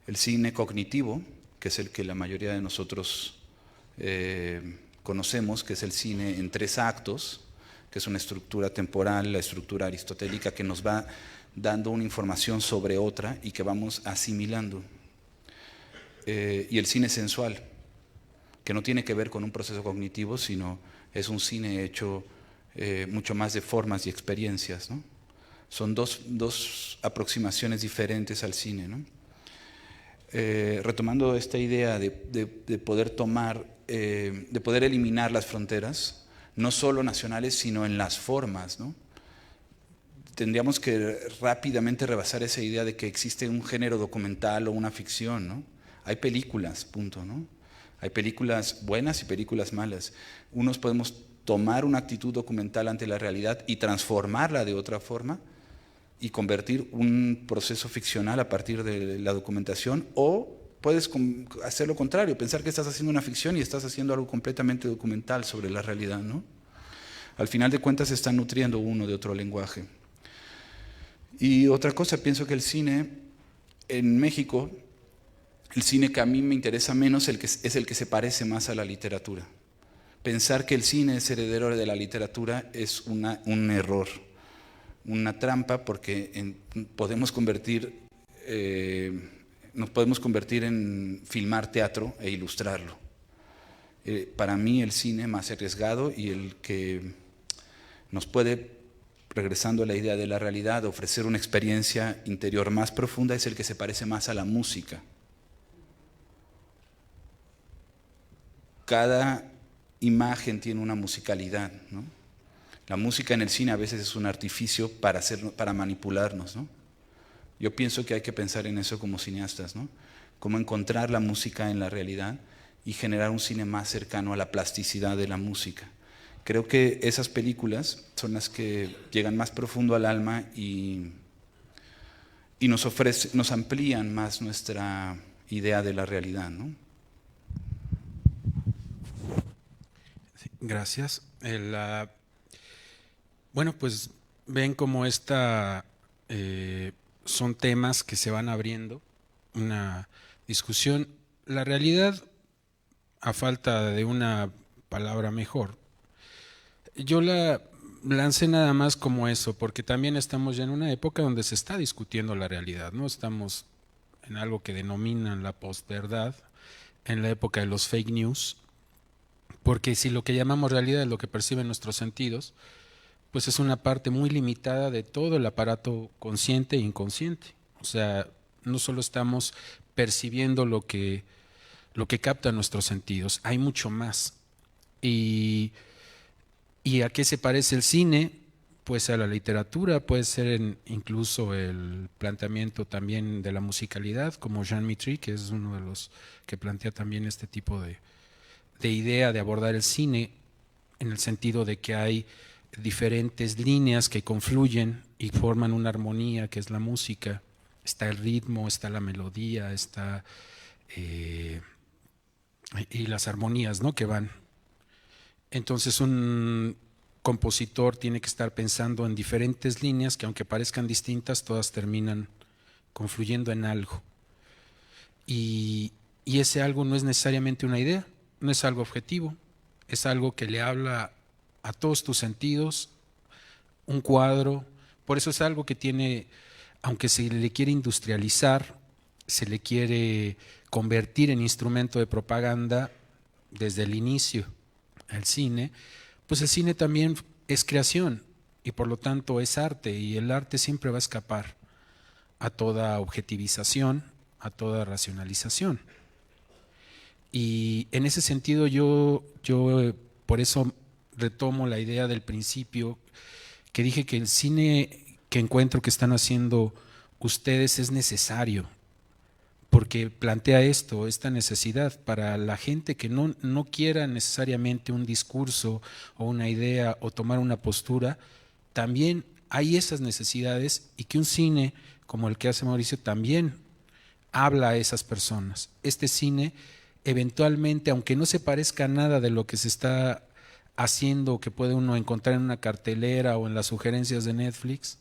El cine cognitivo, que es el que la mayoría de nosotros conocemos, que es el cine en 3 actos, que es una estructura temporal, la estructura aristotélica, que nos va dando una información sobre otra y que vamos asimilando. Y el cine sensual, que no tiene que ver con un proceso cognitivo, sino es un cine hecho mucho más de formas y experiencias, ¿no? Son dos aproximaciones diferentes al cine, ¿no? Retomando esta idea de poder tomar, de poder eliminar las fronteras, no solo nacionales, sino en las formas, ¿no? Tendríamos que rápidamente rebasar esa idea de que existe un género documental o una ficción, ¿no? Hay películas, punto, ¿no? Hay películas buenas y películas malas. Unos podemos tomar una actitud documental ante la realidad y transformarla de otra forma y convertir un proceso ficcional a partir de la documentación, o puedes hacer lo contrario, pensar que estás haciendo una ficción y estás haciendo algo completamente documental sobre la realidad, ¿no? Al final de cuentas se están nutriendo uno de otro lenguaje. Y otra cosa, pienso que el cine en México, el cine que a mí me interesa menos es el que se parece más a la literatura. Pensar que el cine es heredero de la literatura es un error, una trampa, porque nos podemos convertir en filmar teatro e ilustrarlo. Para mí el cine más arriesgado y el que nos puede, regresando a la idea de la realidad, ofrecer una experiencia interior más profunda, es el que se parece más a la música. Cada imagen tiene una musicalidad, ¿no? La música en el cine a veces es un artificio para manipularnos, ¿no? Yo pienso que hay que pensar en eso como cineastas, ¿no? Cómo encontrar la música en la realidad y generar un cine más cercano a la plasticidad de la música. Creo que esas películas son las que llegan más profundo al alma y nos amplían más nuestra idea de la realidad, ¿no? Sí, gracias. Bueno, pues ven cómo son temas que se van abriendo, una discusión. La realidad, a falta de una palabra mejor, yo la lancé nada más como eso, porque también estamos ya en una época donde se está discutiendo la realidad, ¿no? Estamos en algo que denominan la posverdad, en la época de los fake news, porque si lo que llamamos realidad es lo que perciben nuestros sentidos, pues es una parte muy limitada de todo el aparato consciente e inconsciente. O sea, no solo estamos percibiendo lo que captan nuestros sentidos, hay mucho más. ¿Y a qué se parece el cine? Pues a la literatura, puede ser incluso el planteamiento también de la musicalidad, como Jean Mitry, que es uno de los que plantea también este tipo de idea de abordar el cine, en el sentido de que hay diferentes líneas que confluyen y forman una armonía, que es la música. Está el ritmo, está la melodía, está y las armonías, ¿no?, que van. Entonces un compositor tiene que estar pensando en diferentes líneas que, aunque parezcan distintas, todas terminan confluyendo en algo. Y ese algo no es necesariamente una idea, no es algo objetivo, es algo que le habla a todos tus sentidos, un cuadro. Por eso es algo que tiene, aunque se le quiere industrializar, se le quiere convertir en instrumento de propaganda desde el inicio, el cine, pues el cine también es creación y por lo tanto es arte, y el arte siempre va a escapar a toda objetivización, a toda racionalización. Y en ese sentido yo por eso retomo la idea del principio, que dije que el cine que encuentro que están haciendo ustedes es necesario, porque plantea esta necesidad para la gente que no quiera necesariamente un discurso o una idea o tomar una postura. También hay esas necesidades, y que un cine como el que hace Mauricio también habla a esas personas. Este cine eventualmente, aunque no se parezca a nada de lo que se está haciendo, que puede uno encontrar en una cartelera o en las sugerencias de Netflix,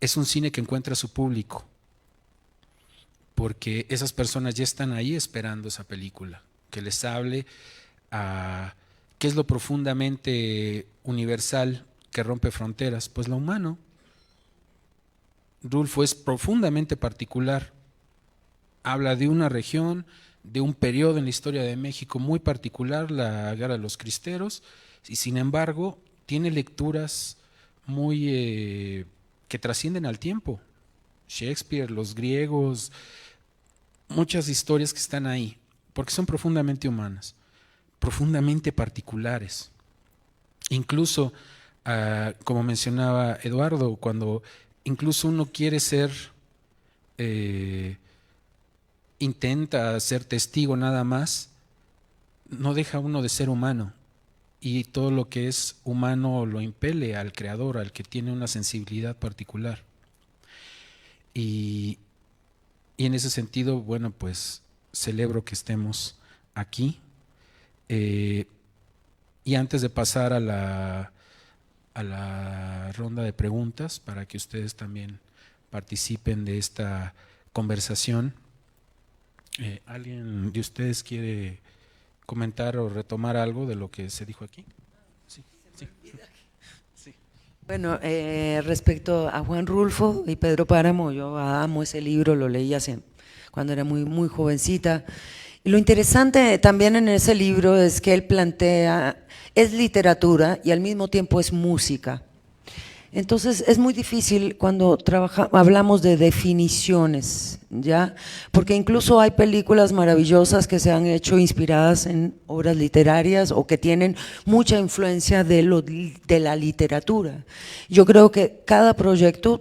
es un cine que encuentra a su público, porque esas personas ya están ahí esperando esa película, que les hable a qué es lo profundamente universal que rompe fronteras. Pues lo humano. Rulfo es profundamente particular, habla de una región, de un periodo en la historia de México muy particular, la Guerra de los Cristeros, y sin embargo tiene lecturas muy que trascienden al tiempo. Shakespeare, los griegos, muchas historias que están ahí, porque son profundamente humanas, profundamente particulares. Incluso, como mencionaba Eduardo, cuando incluso uno quiere intenta ser testigo nada más, no deja uno de ser humano, y todo lo que es humano lo impele al creador, al que tiene una sensibilidad particular. Y en ese sentido, bueno, pues celebro que estemos aquí. Y antes de pasar a la ronda de preguntas, para que ustedes también participen de esta conversación, ¿alguien de ustedes quiere comentar o retomar algo de lo que se dijo aquí? Sí, sí. Sí. Bueno, respecto a Juan Rulfo y Pedro Páramo, yo amo ese libro, lo leí cuando era muy, muy jovencita. Y lo interesante también en ese libro es que él plantea, es literatura y al mismo tiempo es música. Entonces es muy difícil cuando hablamos de definiciones, ¿ya? Porque incluso hay películas maravillosas que se han hecho inspiradas en obras literarias o que tienen mucha influencia de la literatura. Yo creo que cada proyecto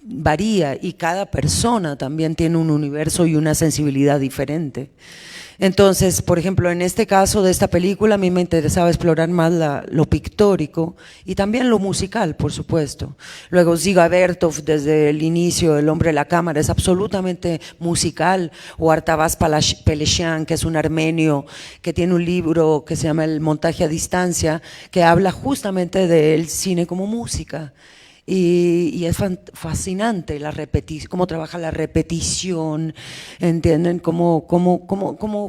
varía y cada persona también tiene un universo y una sensibilidad diferente. Entonces, por ejemplo, en este caso de esta película a mí me interesaba explorar más lo pictórico y también lo musical, por supuesto. Luego Dziga Vertov, desde el inicio, El hombre de la cámara, es absolutamente musical, o Artavas Peleshian, que es un armenio que tiene un libro que se llama El montaje a distancia, que habla justamente del cine como música. Y es fascinante cómo trabaja la repetición, ¿entienden? Cómo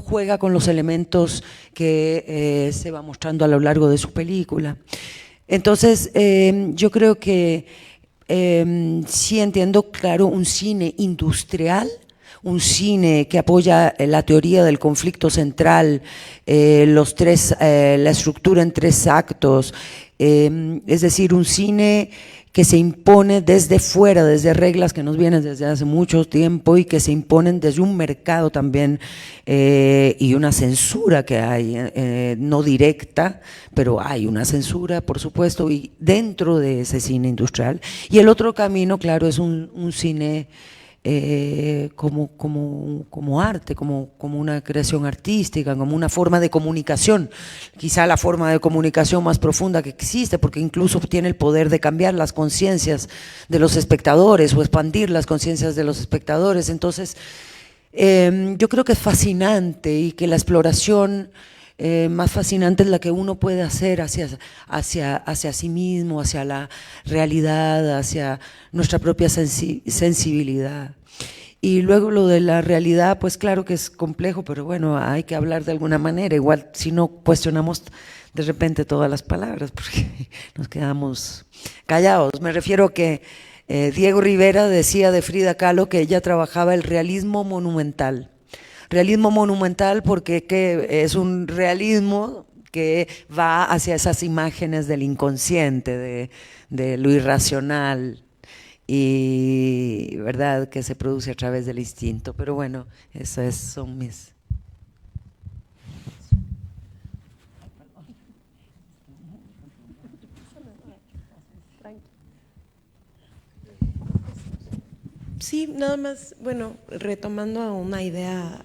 juega con los elementos que se va mostrando a lo largo de su película. Entonces, yo creo que sí entiendo, claro, un cine industrial, un cine que apoya la teoría del conflicto central, la estructura en 3 actos, es decir, un cine que se impone desde fuera, desde reglas que nos vienen desde hace mucho tiempo y que se imponen desde un mercado también y una censura que hay, no directa, pero hay una censura, por supuesto, y dentro de ese cine industrial. Y el otro camino, claro, es un cine como arte, como una creación artística, como una forma de comunicación, quizá la forma de comunicación más profunda que existe, porque incluso tiene el poder de cambiar las conciencias de los espectadores o expandir las conciencias de los espectadores. Entonces, yo creo que es fascinante y que la exploración más fascinante es la que uno puede hacer hacia sí mismo, hacia la realidad, hacia nuestra propia sensibilidad. Y luego lo de la realidad, pues claro que es complejo, pero bueno, hay que hablar de alguna manera, igual si no cuestionamos de repente todas las palabras, porque nos quedamos callados. Me refiero que Diego Rivera decía de Frida Kahlo que ella trabajaba el realismo monumental. Realismo monumental porque es un realismo que va hacia esas imágenes del inconsciente, de lo irracional y verdad que se produce a través del instinto. Pero bueno, esas son mis... Sí, nada más, bueno, retomando a una idea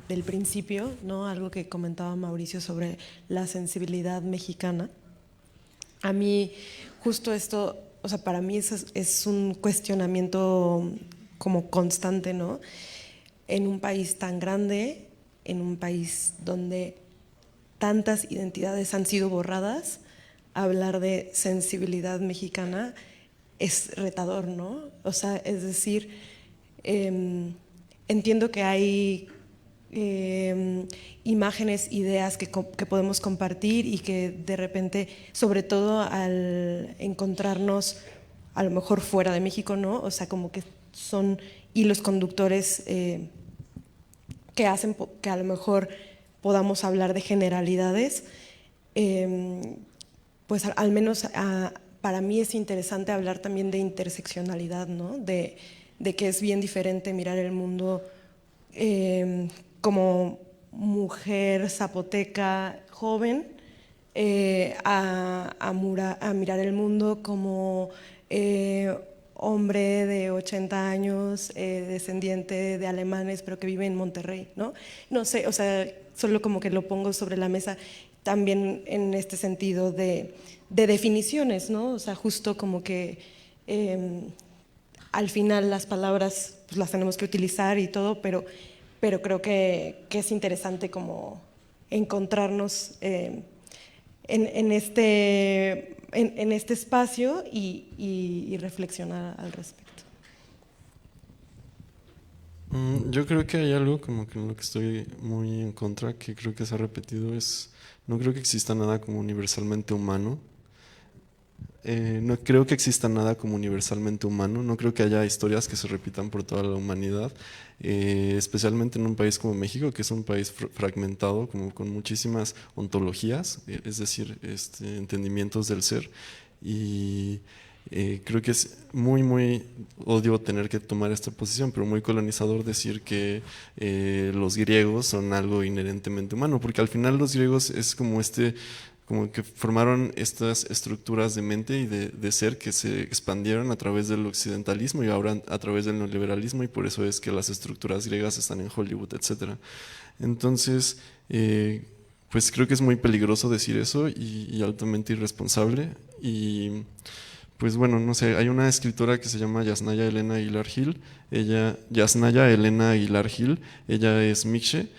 del principio, ¿no? Algo que comentaba Mauricio sobre la sensibilidad mexicana. A mí, justo esto, o sea, para mí es un cuestionamiento como constante, ¿no? En un país tan grande, en un país donde tantas identidades han sido borradas, hablar de sensibilidad mexicana es retador, ¿no? O sea, es decir, entiendo que hay imágenes, ideas que podemos compartir y que de repente, sobre todo al encontrarnos a lo mejor fuera de México, ¿no? O sea, como que son hilos conductores que hacen que a lo mejor podamos hablar de generalidades, pues al menos para mí es interesante hablar también de interseccionalidad, ¿no? De que es bien diferente mirar el mundo como mujer zapoteca joven a mirar el mundo como hombre de 80 años, descendiente de alemanes, pero que vive en Monterrey, ¿no? No sé, o sea, solo como que lo pongo sobre la mesa también en este sentido de definiciones, ¿no? O sea, justo como que al final las palabras pues, las tenemos que utilizar y todo, pero creo que es interesante como encontrarnos en este espacio y reflexionar al respecto. Yo creo que hay algo como que en lo que estoy muy en contra, que creo que se ha repetido, no creo que exista nada como universalmente humano. No creo que exista nada como universalmente humano, no creo que haya historias que se repitan por toda la humanidad, especialmente en un país como México, que es un país fragmentado, como con muchísimas ontologías, es decir, entendimientos del ser. Y creo que es muy, odio tener que tomar esta posición, pero muy colonizador decir que los griegos son algo inherentemente humano, porque al final los griegos es como que formaron estas estructuras de mente y de ser que se expandieron a través del occidentalismo y ahora a través del neoliberalismo, y por eso es que las estructuras griegas están en Hollywood, etc. Entonces, pues creo que es muy peligroso decir eso y altamente irresponsable. Y pues bueno, no sé, hay una escritora que se llama Yasnaya Elena Aguilar Gil, ella es mixe,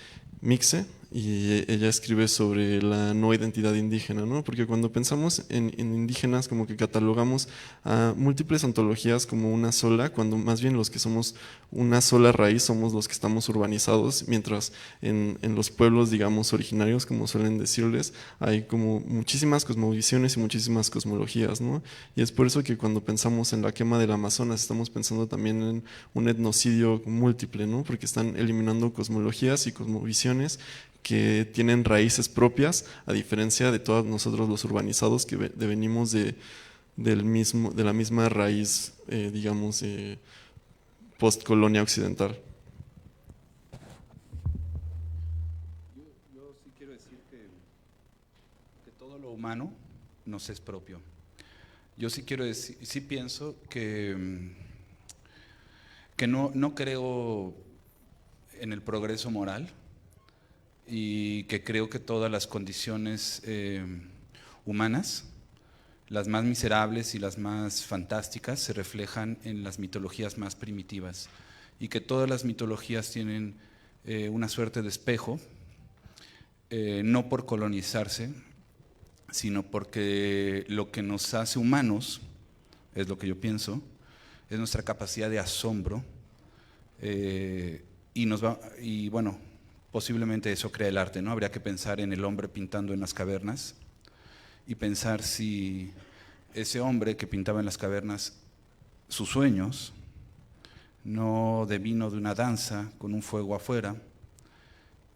y ella escribe sobre la no identidad indígena, ¿no? Porque cuando pensamos en indígenas como que catalogamos a múltiples ontologías como una sola, cuando más bien los que somos una sola raíz somos los que estamos urbanizados, mientras en los pueblos, digamos, originarios, como suelen decirles, hay como muchísimas cosmovisiones y muchísimas cosmologías, ¿no? Y es por eso que cuando pensamos en la quema del Amazonas estamos pensando también en un etnocidio múltiple, ¿no? Porque están eliminando cosmologías y cosmovisiones que tienen raíces propias, a diferencia de todos nosotros los urbanizados que venimos de la misma raíz, digamos, postcolonia occidental. Yo sí quiero decir que todo lo humano nos es propio. Yo sí quiero decir, sí pienso que no creo en el progreso moral, y que creo que todas las condiciones humanas, las más miserables y las más fantásticas, se reflejan en las mitologías más primitivas, y que todas las mitologías tienen una suerte de espejo, no por colonizarse, sino porque lo que nos hace humanos, es lo que yo pienso, es nuestra capacidad de asombro, y bueno, posiblemente eso crea el arte, ¿no? Habría que pensar en el hombre pintando en las cavernas y pensar si ese hombre que pintaba en las cavernas, sus sueños no devino de una danza con un fuego afuera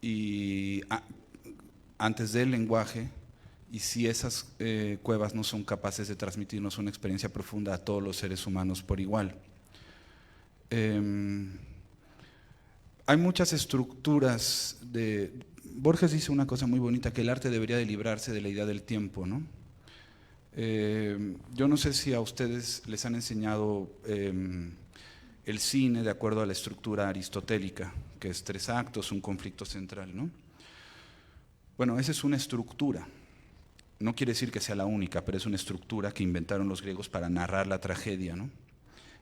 y antes del lenguaje, y si esas cuevas no son capaces de transmitirnos una experiencia profunda a todos los seres humanos por igual. Hay muchas estructuras Borges dice una cosa muy bonita, que el arte debería de librarse de la idea del tiempo, ¿no? Yo no sé si a ustedes les han enseñado el cine de acuerdo a la estructura aristotélica, que es 3 actos, un conflicto central, ¿no? Bueno, esa es una estructura. No quiere decir que sea la única, pero es una estructura que inventaron los griegos para narrar la tragedia, ¿no?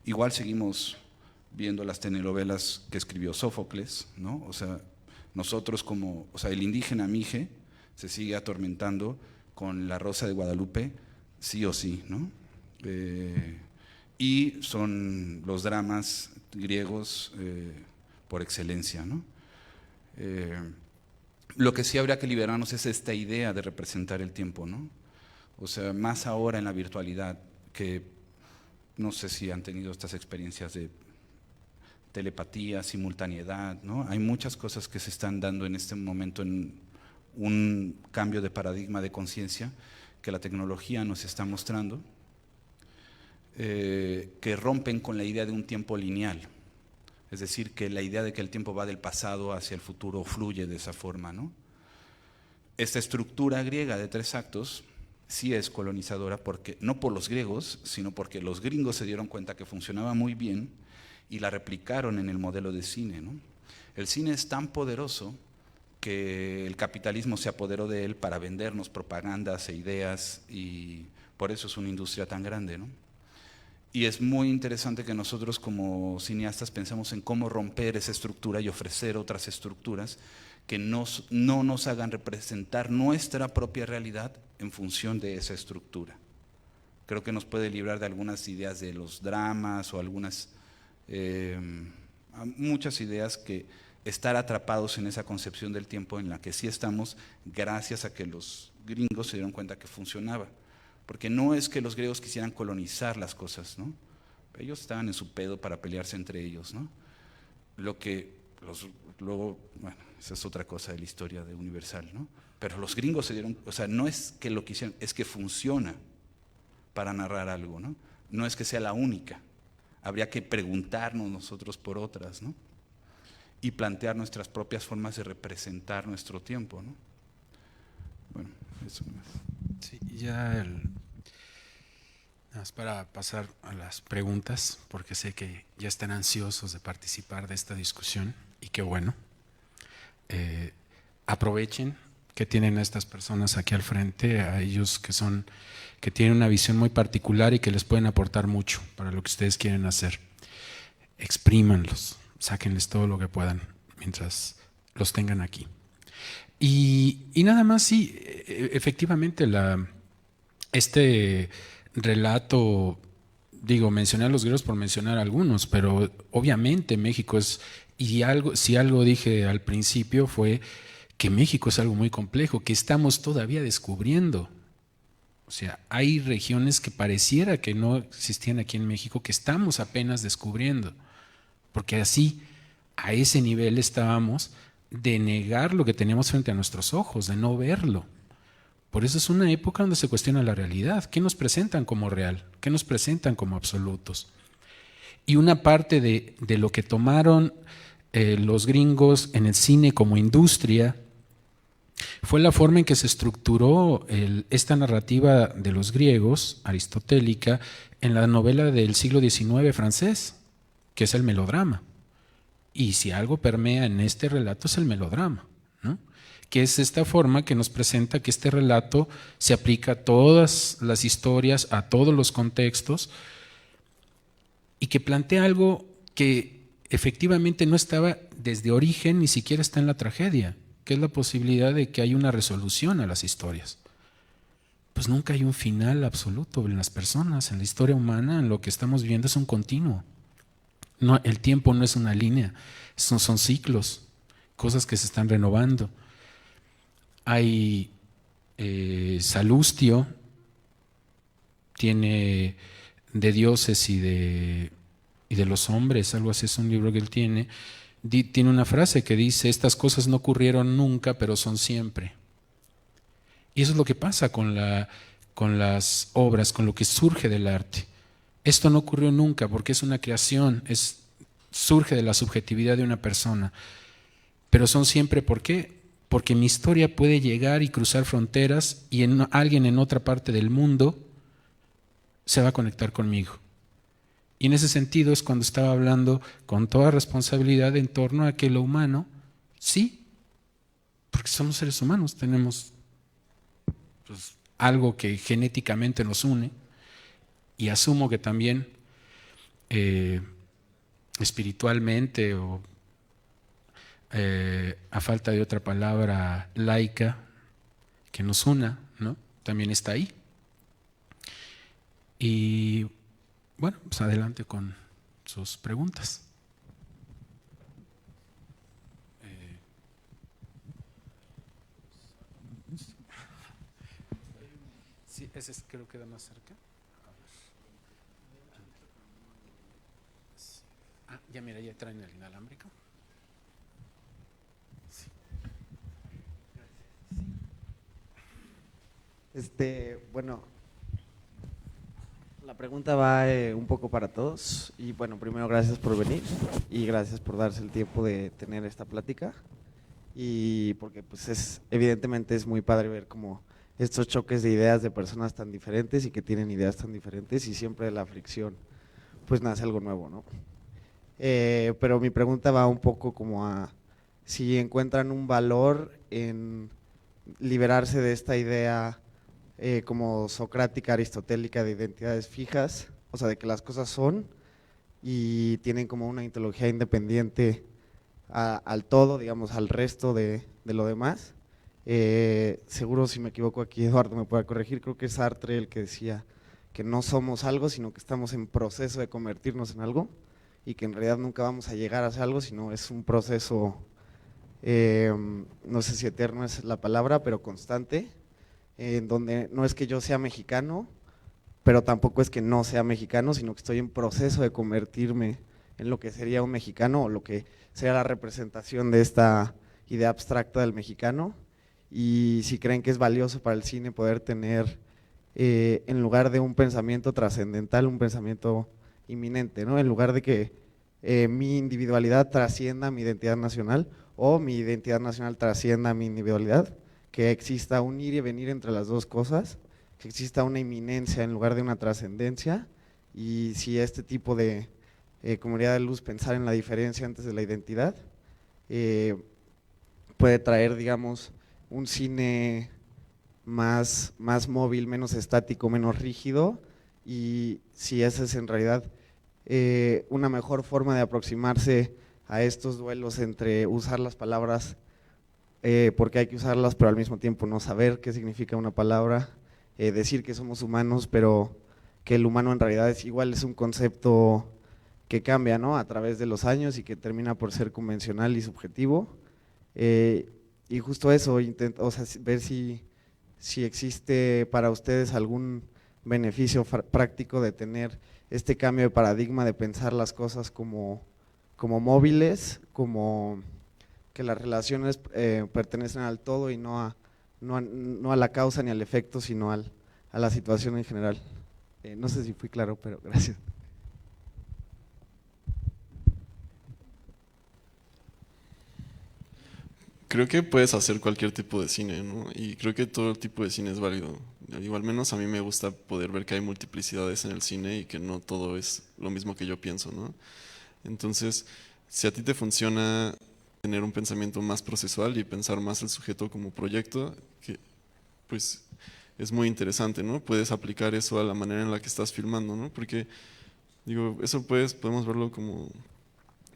Igual seguimos viendo las telenovelas que escribió Sófocles, ¿no? O sea, nosotros el indígena Mije se sigue atormentando con la Rosa de Guadalupe, sí o sí, ¿no? Y son los dramas griegos por excelencia, ¿no? Lo que sí habría que liberarnos es esta idea de representar el tiempo, ¿no? O sea, más ahora en la virtualidad, que no sé si han tenido estas experiencias de telepatía, simultaneidad, ¿no? Hay muchas cosas que se están dando en este momento en un cambio de paradigma de conciencia que la tecnología nos está mostrando, que rompen con la idea de un tiempo lineal. Es decir, que la idea de que el tiempo va del pasado hacia el futuro fluye de esa forma, ¿no? Esta estructura griega de 3 actos sí es colonizadora, porque no por los griegos, sino porque los gringos se dieron cuenta que funcionaba muy bien y la replicaron en el modelo de cine, ¿no? El cine es tan poderoso que el capitalismo se apoderó de él para vendernos propagandas e ideas, y por eso es una industria tan grande, ¿no? Y es muy interesante que nosotros como cineastas pensemos en cómo romper esa estructura y ofrecer otras estructuras que no nos hagan representar nuestra propia realidad en función de esa estructura. Creo que nos puede librar de algunas ideas de los dramas o muchas ideas, que estar atrapados en esa concepción del tiempo en la que sí estamos, gracias a que los gringos se dieron cuenta que funcionaba. Porque no es que los griegos quisieran colonizar las cosas, ¿no? Ellos estaban en su pedo para pelearse entre ellos, ¿no? Luego, bueno, esa es otra cosa de la historia de Universal, ¿no? Pero los gringos se dieron, o sea, no es que lo quisieran, es que funciona para narrar algo, ¿no? No es que sea la única. Habría que preguntarnos nosotros por otras, ¿no? Y plantear nuestras propias formas de representar nuestro tiempo, ¿no? Bueno, eso más. Sí, nada más para pasar a las preguntas, porque sé que ya están ansiosos de participar de esta discusión, y qué bueno. Aprovechen que tienen a estas personas aquí al frente, a ellos que tienen una visión muy particular y que les pueden aportar mucho para lo que ustedes quieren hacer. Exprímanlos, sáquenles todo lo que puedan mientras los tengan aquí. Y nada más, sí, efectivamente, este relato, digo, mencioné a los griegos por mencionar algunos, pero obviamente México es, si algo dije al principio fue que México es algo muy complejo, que estamos todavía descubriendo. O sea, hay regiones que pareciera que no existían aquí en México, que estamos apenas descubriendo, porque así, a ese nivel estábamos de negar lo que teníamos frente a nuestros ojos, de no verlo. Por eso es una época donde se cuestiona la realidad. ¿Qué nos presentan como real? ¿Qué nos presentan como absolutos? Y una parte de lo que tomaron los gringos en el cine como industria fue la forma en que se estructuró esta narrativa de los griegos, aristotélica, en la novela del siglo XIX francés, que es el melodrama. Y si algo permea en este relato es el melodrama, ¿no? Que es esta forma que nos presenta que este relato se aplica a todas las historias, a todos los contextos, y que plantea algo que efectivamente no estaba desde origen, ni siquiera está en la tragedia, que es la posibilidad de que haya una resolución a las historias. Pues nunca hay un final absoluto en las personas, en la historia humana, en lo que estamos viendo es un continuo. No, el tiempo no es una línea, son ciclos, cosas que se están renovando. Hay Salustio, tiene de dioses y de los hombres, algo así, es un libro que él tiene. Tiene una frase que dice: estas cosas no ocurrieron nunca, pero son siempre. Y eso es lo que pasa con las obras, con lo que surge del arte. Esto no ocurrió nunca porque es una creación, surge de la subjetividad de una persona. Pero son siempre, ¿por qué? Porque mi historia puede llegar y cruzar fronteras y alguien en otra parte del mundo se va a conectar conmigo. Y en ese sentido es cuando estaba hablando con toda responsabilidad en torno a que lo humano, sí, porque somos seres humanos, tenemos pues, algo que genéticamente nos une, y asumo que también espiritualmente o a falta de otra palabra laica que nos una, ¿no? También está ahí. Y bueno, pues adelante con sus preguntas. Sí, ese creo que queda más cerca. Ya mira, ya traen el inalámbrico. Bueno, la pregunta va un poco para todos y bueno, primero gracias por venir y gracias por darse el tiempo de tener esta plática, y porque pues evidentemente es muy padre ver como estos choques de ideas de personas tan diferentes y que tienen ideas tan diferentes, y siempre de la fricción pues nace algo nuevo, ¿no? Pero mi pregunta va un poco como a si encuentran un valor en liberarse de esta idea como socrática, aristotélica, de identidades fijas, o sea, de que las cosas son y tienen como una ontología independiente al todo, digamos, al resto de lo demás. Seguro, si me equivoco aquí, Eduardo me puede corregir, creo que es Sartre el que decía que no somos algo, sino que estamos en proceso de convertirnos en algo, y que en realidad nunca vamos a llegar a ser algo, sino es un proceso, no sé si eterno es la palabra, pero constante, en donde no es que yo sea mexicano, pero tampoco es que no sea mexicano, sino que estoy en proceso de convertirme en lo que sería un mexicano, o lo que sea la representación de esta idea abstracta del mexicano. Y si creen que es valioso para el cine poder tener, en lugar de un pensamiento trascendental, un pensamiento inminente, ¿no? En lugar de que mi individualidad trascienda mi identidad nacional, o mi identidad nacional trascienda mi individualidad, que exista un ir y venir entre las dos cosas, que exista una inminencia en lugar de una trascendencia. Y si este tipo de comunidad de luz, pensar en la diferencia antes de la identidad, puede traer, digamos, un cine más móvil, menos estático, menos rígido, y si esa es en realidad una mejor forma de aproximarse a estos duelos entre usar las palabras porque hay que usarlas, pero al mismo tiempo no saber qué significa una palabra, decir que somos humanos, pero que el humano en realidad es un concepto que cambia, ¿no?, a través de los años y que termina por ser convencional y subjetivo. Y justo eso, o sea, ver si existe para ustedes algún beneficio práctico de tener este cambio de paradigma, de pensar las cosas como móviles, como que las relaciones pertenecen al todo y no a la causa ni al efecto, sino a la situación en general. No sé si fui claro, pero gracias. Creo que puedes hacer cualquier tipo de cine, ¿no? Y creo que todo tipo de cine es válido. Digo, al menos a mí me gusta poder ver que hay multiplicidades en el cine y que no todo es lo mismo que yo pienso, ¿no? Entonces, si a ti te funciona tener un pensamiento más procesual y pensar más el sujeto como proyecto, que pues es muy interesante, ¿no? Puedes aplicar eso a la manera en la que estás filmando, ¿no? Porque, digo, eso podemos verlo como,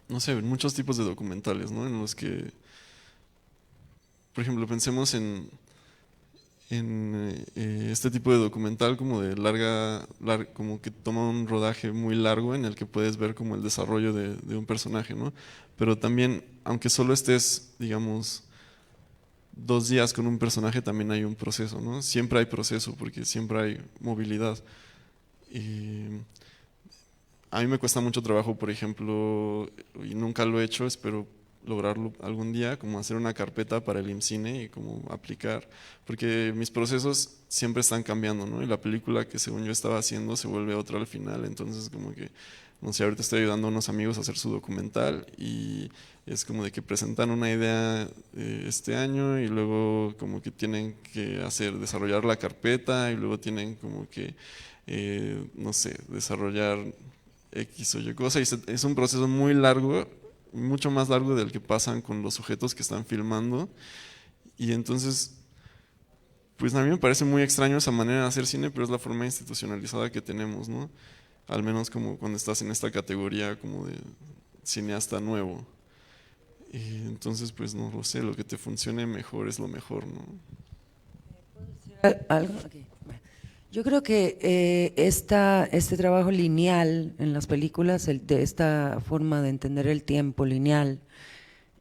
no sé, en muchos tipos de documentales, ¿no? En los que, por ejemplo, pensemos en este tipo de documental como de como que toma un rodaje muy largo en el que puedes ver como el desarrollo de un personaje, ¿no? Pero también, aunque solo estés, digamos, 2 días con un personaje, también hay un proceso, ¿no? Siempre hay proceso porque siempre hay movilidad. Y a mí me cuesta mucho trabajo, por ejemplo, y nunca lo he hecho, espero lograrlo algún día, como hacer una carpeta para el IMCINE y como aplicar, porque mis procesos siempre están cambiando, ¿no? Y la película que según yo estaba haciendo se vuelve otra al final, entonces como que, no sé, ahorita estoy ayudando a unos amigos a hacer su documental y es como de que presentan una idea este año y luego como que tienen que desarrollar la carpeta y luego tienen como que, no sé, desarrollar X o Y cosa, y es un proceso muy largo, mucho más largo del que pasan con los sujetos que están filmando, y entonces pues a mí me parece muy extraño esa manera de hacer cine, pero es la forma institucionalizada que tenemos, ¿no? Al menos como cuando estás en esta categoría como de cineasta nuevo. Y entonces pues no lo sé, lo que te funcione mejor es lo mejor, ¿no? ¿Algo? Okay. Yo creo que este trabajo lineal en las películas, de esta forma de entender el tiempo lineal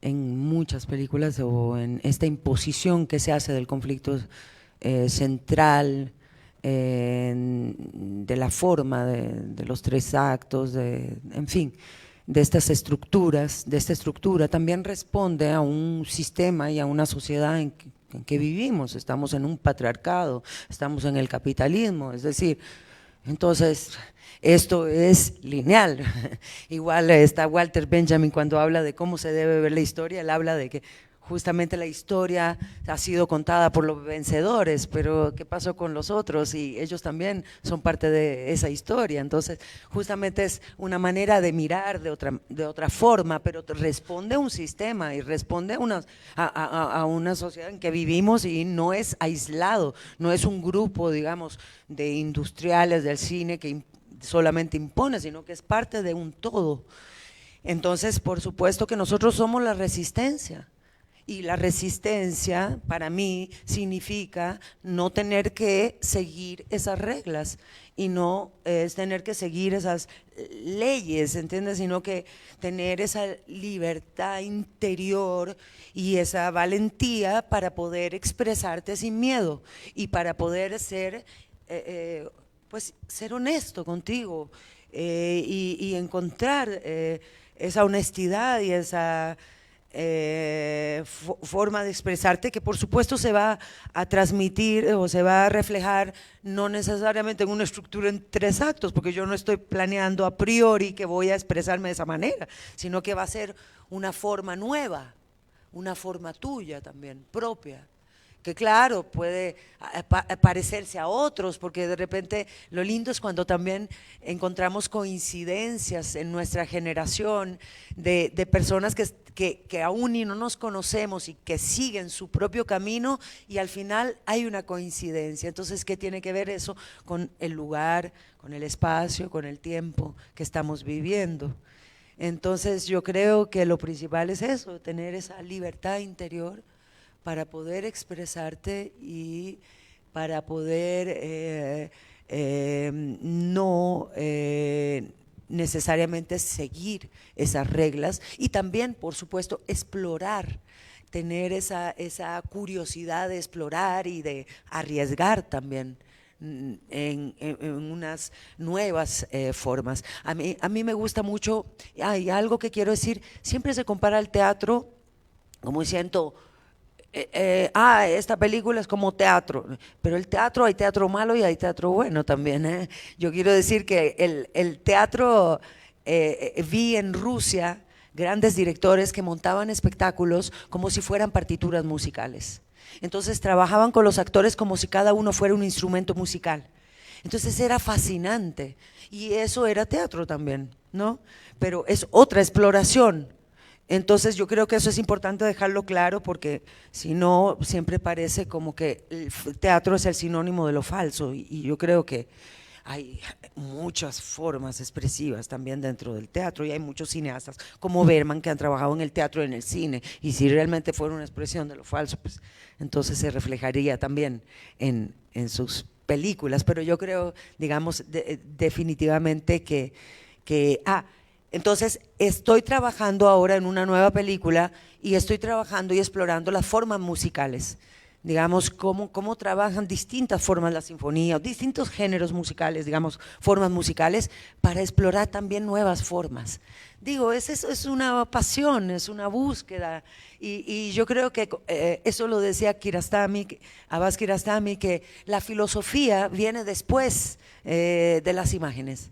en muchas películas, o en esta imposición que se hace del conflicto central, de la forma de los 3 actos, en fin, de estas estructuras, de esta estructura, también responde a un sistema y a una sociedad en que vivimos. Estamos en un patriarcado, estamos en el capitalismo, es decir, entonces esto es lineal. Igual está Walter Benjamin cuando habla de cómo se debe ver la historia, él habla de que justamente la historia ha sido contada por los vencedores, pero ¿qué pasó con los otros? Y ellos también son parte de esa historia. Entonces justamente es una manera de mirar de otra forma, pero responde a un sistema y responde a una sociedad en que vivimos, y no es aislado, no es un grupo, digamos, de industriales del cine que solamente impone, sino que es parte de un todo. Entonces, por supuesto que nosotros somos la resistencia. Y la resistencia para mí significa no tener que seguir esas reglas, y no es tener que seguir esas leyes, ¿entiendes? Sino que tener esa libertad interior y esa valentía para poder expresarte sin miedo y para poder ser, pues, ser honesto contigo, y encontrar esa honestidad y esa forma de expresarte, que por supuesto se va a transmitir o se va a reflejar no necesariamente en una estructura en 3 actos, porque yo no estoy planeando a priori que voy a expresarme de esa manera, sino que va a ser una forma nueva, una forma tuya también, propia, que claro, puede parecerse a otros, porque de repente lo lindo es cuando también encontramos coincidencias en nuestra generación de personas que aún y no nos conocemos y que siguen su propio camino, y al final hay una coincidencia. Entonces, ¿qué tiene que ver eso con el lugar, con el espacio, con el tiempo que estamos viviendo? Entonces yo creo que lo principal es eso, tener esa libertad interior para poder expresarte y para poder no necesariamente seguir esas reglas y también, por supuesto, explorar, tener esa curiosidad de explorar y de arriesgar también en unas nuevas formas. A mí me gusta mucho, hay algo que quiero decir, siempre se compara el teatro como diciendo, esta película es como teatro, pero el teatro, hay teatro malo y hay teatro bueno también, ¿eh? Yo quiero decir que el teatro, vi en Rusia grandes directores que montaban espectáculos como si fueran partituras musicales. Entonces trabajaban con los actores como si cada uno fuera un instrumento musical. Entonces era fascinante y eso era teatro también, ¿no? Pero es otra exploración. Entonces yo creo que eso es importante dejarlo claro porque si no siempre parece como que el teatro es el sinónimo de lo falso y yo creo que hay muchas formas expresivas también dentro del teatro y hay muchos cineastas como Bergman que han trabajado en el teatro y en el cine y si realmente fuera una expresión de lo falso, pues entonces se reflejaría también en sus películas, pero yo creo, digamos, definitivamente que entonces estoy trabajando ahora en una nueva película y estoy trabajando y explorando las formas musicales, digamos, cómo trabajan distintas formas la sinfonía, distintos géneros musicales, digamos, formas musicales, para explorar también nuevas formas. Digo, es una pasión, es una búsqueda, y yo creo que eso lo decía Abbas Kiarostami, que la filosofía viene después de las imágenes.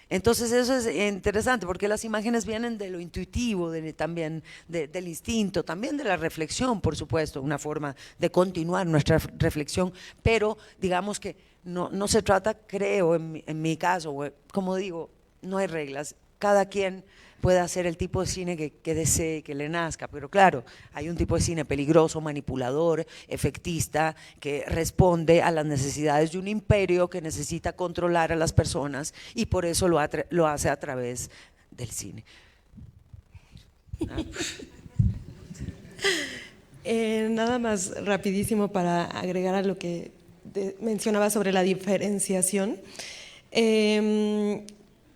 Entonces eso es interesante porque las imágenes vienen de lo intuitivo, también del instinto, también de la reflexión, por supuesto, una forma de continuar nuestra reflexión, pero digamos que no se trata, creo, en mi caso, como digo, no hay reglas, cada quien puede hacer el tipo de cine que desee, que le nazca, pero claro, hay un tipo de cine peligroso, manipulador, efectista, que responde a las necesidades de un imperio que necesita controlar a las personas y por eso lo hace a través del cine. Nada más rapidísimo para agregar a lo que mencionaba sobre la diferenciación.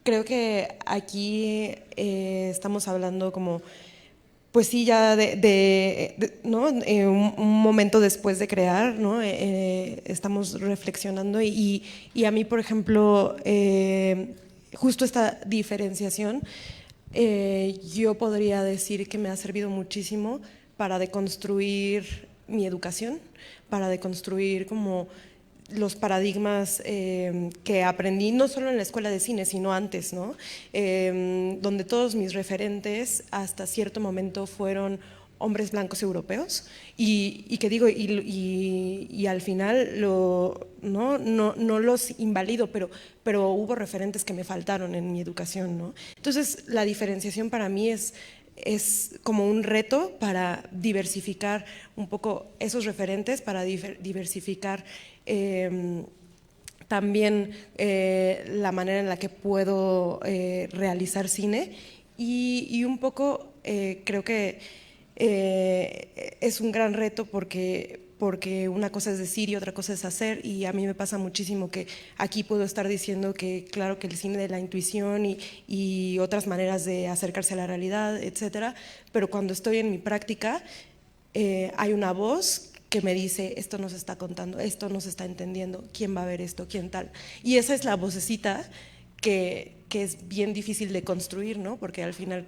Creo que aquí estamos hablando como, pues sí, ya ¿no? Un momento después de crear, ¿no? Estamos reflexionando y a mí, por ejemplo, justo esta diferenciación, yo podría decir que me ha servido muchísimo para deconstruir mi educación, para deconstruir como los paradigmas que aprendí no solo en la escuela de cine, sino antes, ¿no? Donde todos mis referentes hasta cierto momento fueron hombres blancos europeos y que digo, y al final no los invalido, pero hubo referentes que me faltaron en mi educación, ¿no? Entonces la diferenciación para mí es como un reto para diversificar un poco esos referentes, para diversificar también la manera en la que puedo realizar cine y un poco creo que es un gran reto porque una cosa es decir y otra cosa es hacer y a mí me pasa muchísimo que aquí puedo estar diciendo que claro que el cine de la intuición y otras maneras de acercarse a la realidad, etcétera, pero cuando estoy en mi práctica hay una voz que me dice, esto no se está contando, esto no se está entendiendo, quién va a ver esto, quién tal. Y esa es la vocecita que es bien difícil de construir, ¿no? Porque al final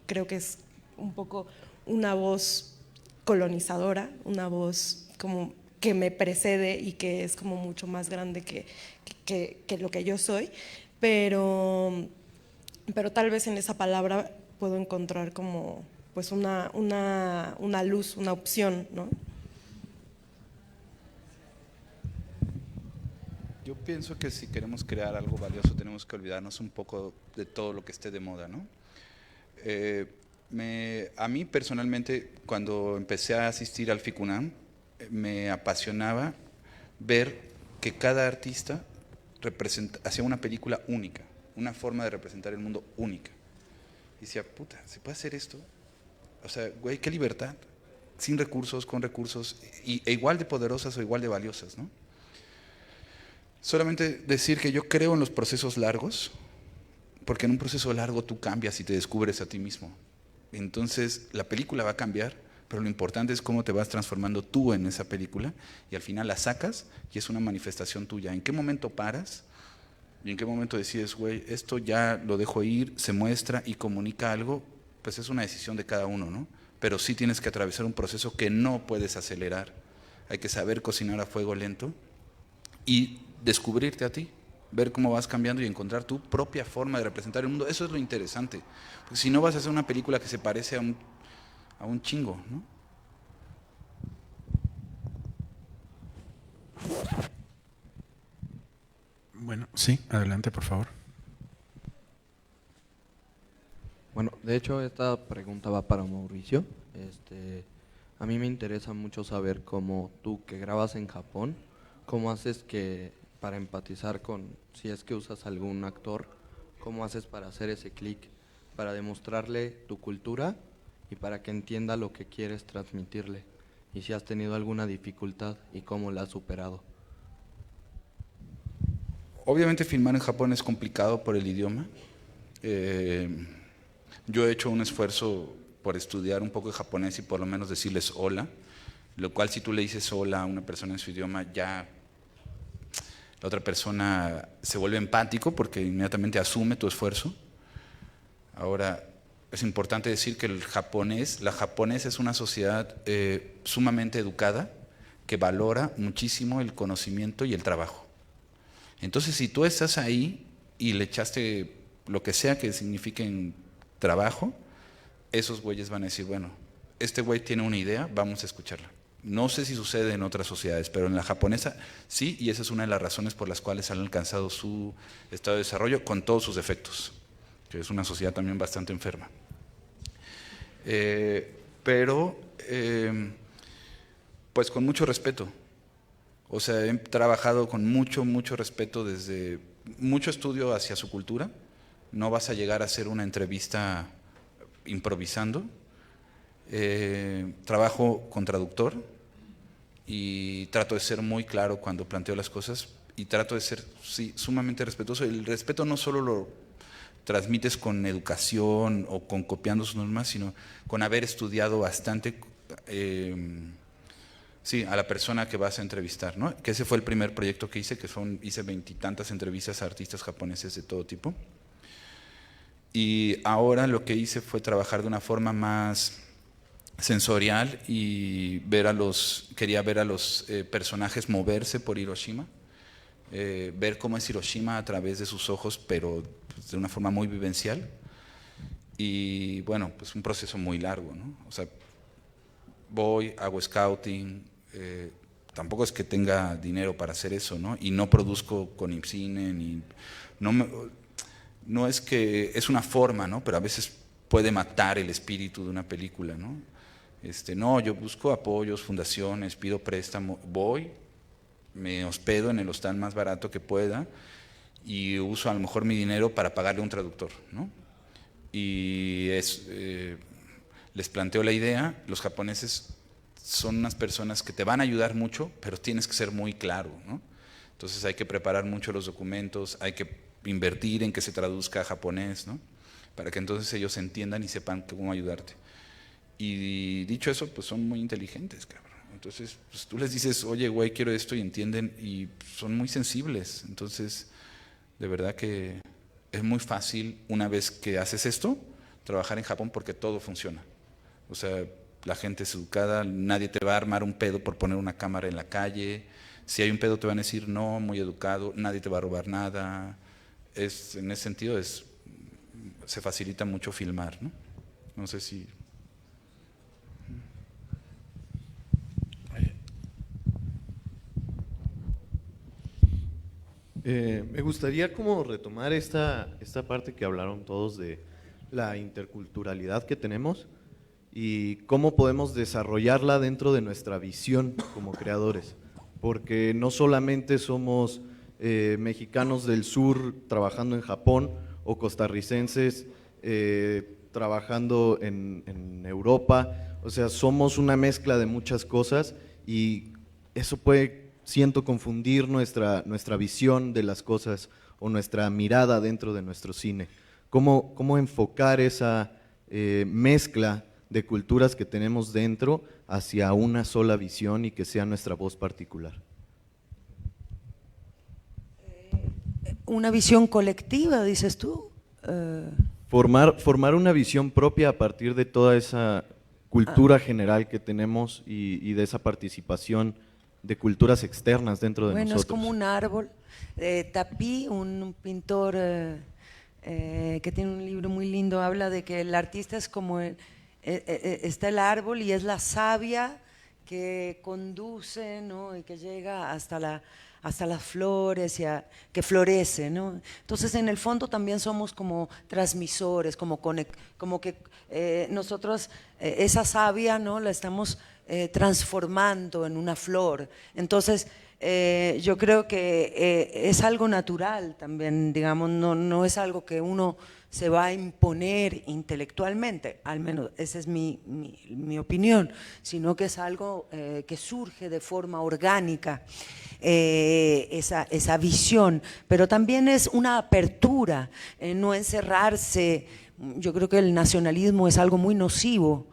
creo que es un poco una voz colonizadora, una voz como que me precede y que es como mucho más grande que lo que yo soy, pero tal vez en esa palabra puedo encontrar como pues una luz, una opción, ¿no? Yo pienso que si queremos crear algo valioso tenemos que olvidarnos un poco de todo lo que esté de moda, ¿no? A mí personalmente, cuando empecé a asistir al FICUNAM, me apasionaba ver que cada artista hacía una película única, una forma de representar el mundo única. Y decía, puta, ¿se puede hacer esto? O sea, güey, qué libertad. sin recursos, con recursos, e igual de poderosas o igual de valiosas, ¿no? Solamente decir que yo creo en los procesos largos, porque en un proceso largo tú cambias y te descubres a ti mismo. Entonces la película va a cambiar, pero lo importante es cómo te vas transformando tú en esa película y al final la sacas y es una manifestación tuya. ¿En qué momento paras? ¿Y en qué momento decides, güey, esto ya lo dejo ir, se muestra y comunica algo? Pues es una decisión de cada uno, ¿no? Pero sí tienes que atravesar un proceso que no puedes acelerar. Hay que saber cocinar a fuego lento y descubrirte a ti, ver cómo vas cambiando y encontrar tu propia forma de representar el mundo. Eso es lo interesante, porque si no vas a hacer una película que se parece a un chingo, ¿no? Bueno, sí, adelante, por favor. Bueno, de hecho esta pregunta va para Mauricio. A mí me interesa mucho saber cómo tú, que grabas en Japón, cómo haces para empatizar con, si es que usas algún actor, cómo haces para hacer ese clic, para demostrarle tu cultura y para que entienda lo que quieres transmitirle, y si has tenido alguna dificultad y cómo la has superado. Obviamente filmar en Japón es complicado por el idioma. Yo he hecho un esfuerzo por estudiar un poco de japonés y por lo menos decirles hola, lo cual si tú le dices hola a una persona en su idioma, ya la otra persona se vuelve empático porque inmediatamente asume tu esfuerzo. Ahora, es importante decir que la japonesa es una sociedad sumamente educada que valora muchísimo el conocimiento y el trabajo. Entonces, si tú estás ahí y le echaste lo que sea que signifique trabajo, esos güeyes van a decir, bueno, este güey tiene una idea, vamos a escucharla. No sé si sucede en otras sociedades, pero en la japonesa sí, y esa es una de las razones por las cuales han alcanzado su estado de desarrollo con todos sus defectos, que es una sociedad también bastante enferma. Pues con mucho respeto. O sea, he trabajado con mucho respeto, desde mucho estudio hacia su cultura. No vas a llegar a hacer una entrevista improvisando. Trabajo con traductor y trato de ser muy claro cuando planteo las cosas y trato de ser sumamente respetuoso. El respeto no solo lo transmites con educación o con copiando sus normas, sino con haber estudiado bastante a la persona que vas a entrevistar, ¿no? Que ese fue el primer proyecto que hice, hice 20 y tantas entrevistas a artistas japoneses de todo tipo. Y ahora lo que hice fue trabajar de una forma más sensorial y quería ver a los personajes moverse por Hiroshima, ver cómo es Hiroshima a través de sus ojos, pero pues, de una forma muy vivencial. Y bueno, pues un proceso muy largo, ¿no? O sea, hago scouting, tampoco es que tenga dinero para hacer eso, ¿no? Y no produzco con IMCINE, no es que es una forma, ¿no? Pero a veces puede matar el espíritu de una película, ¿no? No, yo busco apoyos, fundaciones, pido préstamo, me hospedo en el hostal más barato que pueda y uso a lo mejor mi dinero para pagarle a un traductor, ¿no? Y les planteo la idea. Los japoneses son unas personas que te van a ayudar mucho, pero tienes que ser muy claro, ¿no? Entonces hay que preparar mucho los documentos, hay que invertir en que se traduzca a japonés, ¿no? Para que entonces ellos entiendan y sepan cómo ayudarte. Y dicho eso, pues son muy inteligentes, cabrón. Entonces, pues tú les dices, oye, güey, quiero esto, y entienden, y son muy sensibles. Entonces, de verdad que es muy fácil, una vez que haces esto, trabajar en Japón porque todo funciona. O sea, la gente es educada, nadie te va a armar un pedo por poner una cámara en la calle. Si hay un pedo te van a decir no, muy educado, nadie te va a robar nada. En ese sentido se facilita mucho filmar, ¿no? No sé si... Me gustaría como retomar esta parte que hablaron todos de la interculturalidad que tenemos y cómo podemos desarrollarla dentro de nuestra visión como creadores, porque no solamente somos mexicanos del sur trabajando en Japón o costarricenses trabajando en Europa. O sea, somos una mezcla de muchas cosas y eso puede, siento, confundir nuestra visión de las cosas o nuestra mirada dentro de nuestro cine. ¿Cómo enfocar esa mezcla de culturas que tenemos dentro hacia una sola visión y que sea nuestra voz particular? Una visión colectiva, dices tú. Formar una visión propia a partir de toda esa cultura general que tenemos y de esa participación de culturas externas dentro de nosotros. Bueno, es como un árbol. Tapí, un pintor que tiene un libro muy lindo, habla de que el artista es como, está el árbol y es la savia que conduce, ¿no? Y que llega hasta las flores, que florece, ¿no? Entonces, en el fondo también somos como transmisores, como que nosotros esa savia, ¿no? La estamos transformando en una flor. Entonces, yo creo que es algo natural también, digamos, no es algo que uno se va a imponer intelectualmente, al menos esa es mi opinión, sino que es algo que surge de forma orgánica, esa visión, pero también es una apertura, no encerrarse. Yo creo que el nacionalismo es algo muy nocivo,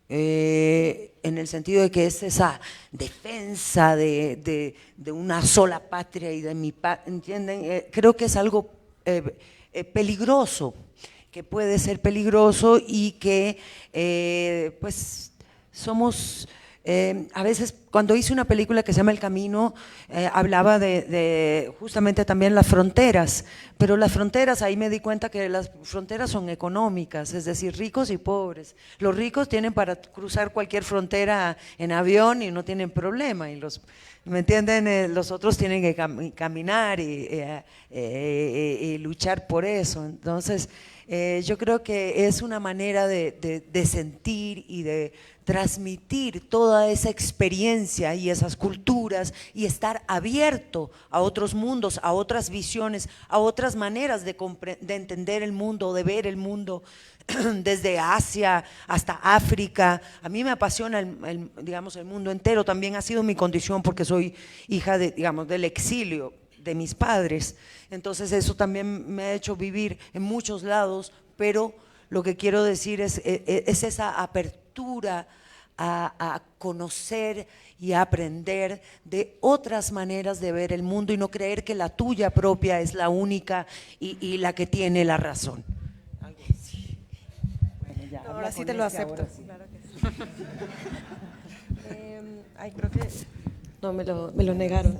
en el sentido de que es esa defensa de una sola patria y de mi patria, ¿entienden? Creo que es algo peligroso, que puede ser peligroso y que pues somos… a veces cuando hice una película que se llama El Camino, hablaba de justamente también las fronteras, pero las fronteras, ahí me di cuenta que las fronteras son económicas, es decir, ricos y pobres. Los ricos tienen para cruzar cualquier frontera en avión y no tienen problema, y ¿me entienden? Los otros tienen que caminar y luchar por eso. Entonces, yo creo que es una manera de sentir y de transmitir toda esa experiencia y esas culturas y estar abierto a otros mundos, a otras visiones, a otras maneras de entender el mundo, de ver el mundo, desde Asia hasta África. A mí me apasiona digamos, el mundo entero, también ha sido mi condición porque soy hija digamos, del exilio de mis padres, entonces eso también me ha hecho vivir en muchos lados, pero lo que quiero decir es esa apertura a conocer y a aprender de otras maneras de ver el mundo y no creer que la tuya propia es la única y la que tiene la razón. Bueno, ya, ahora sí te lo acepto. Sí. Claro que sí. Ay, creo que no, me lo negaron.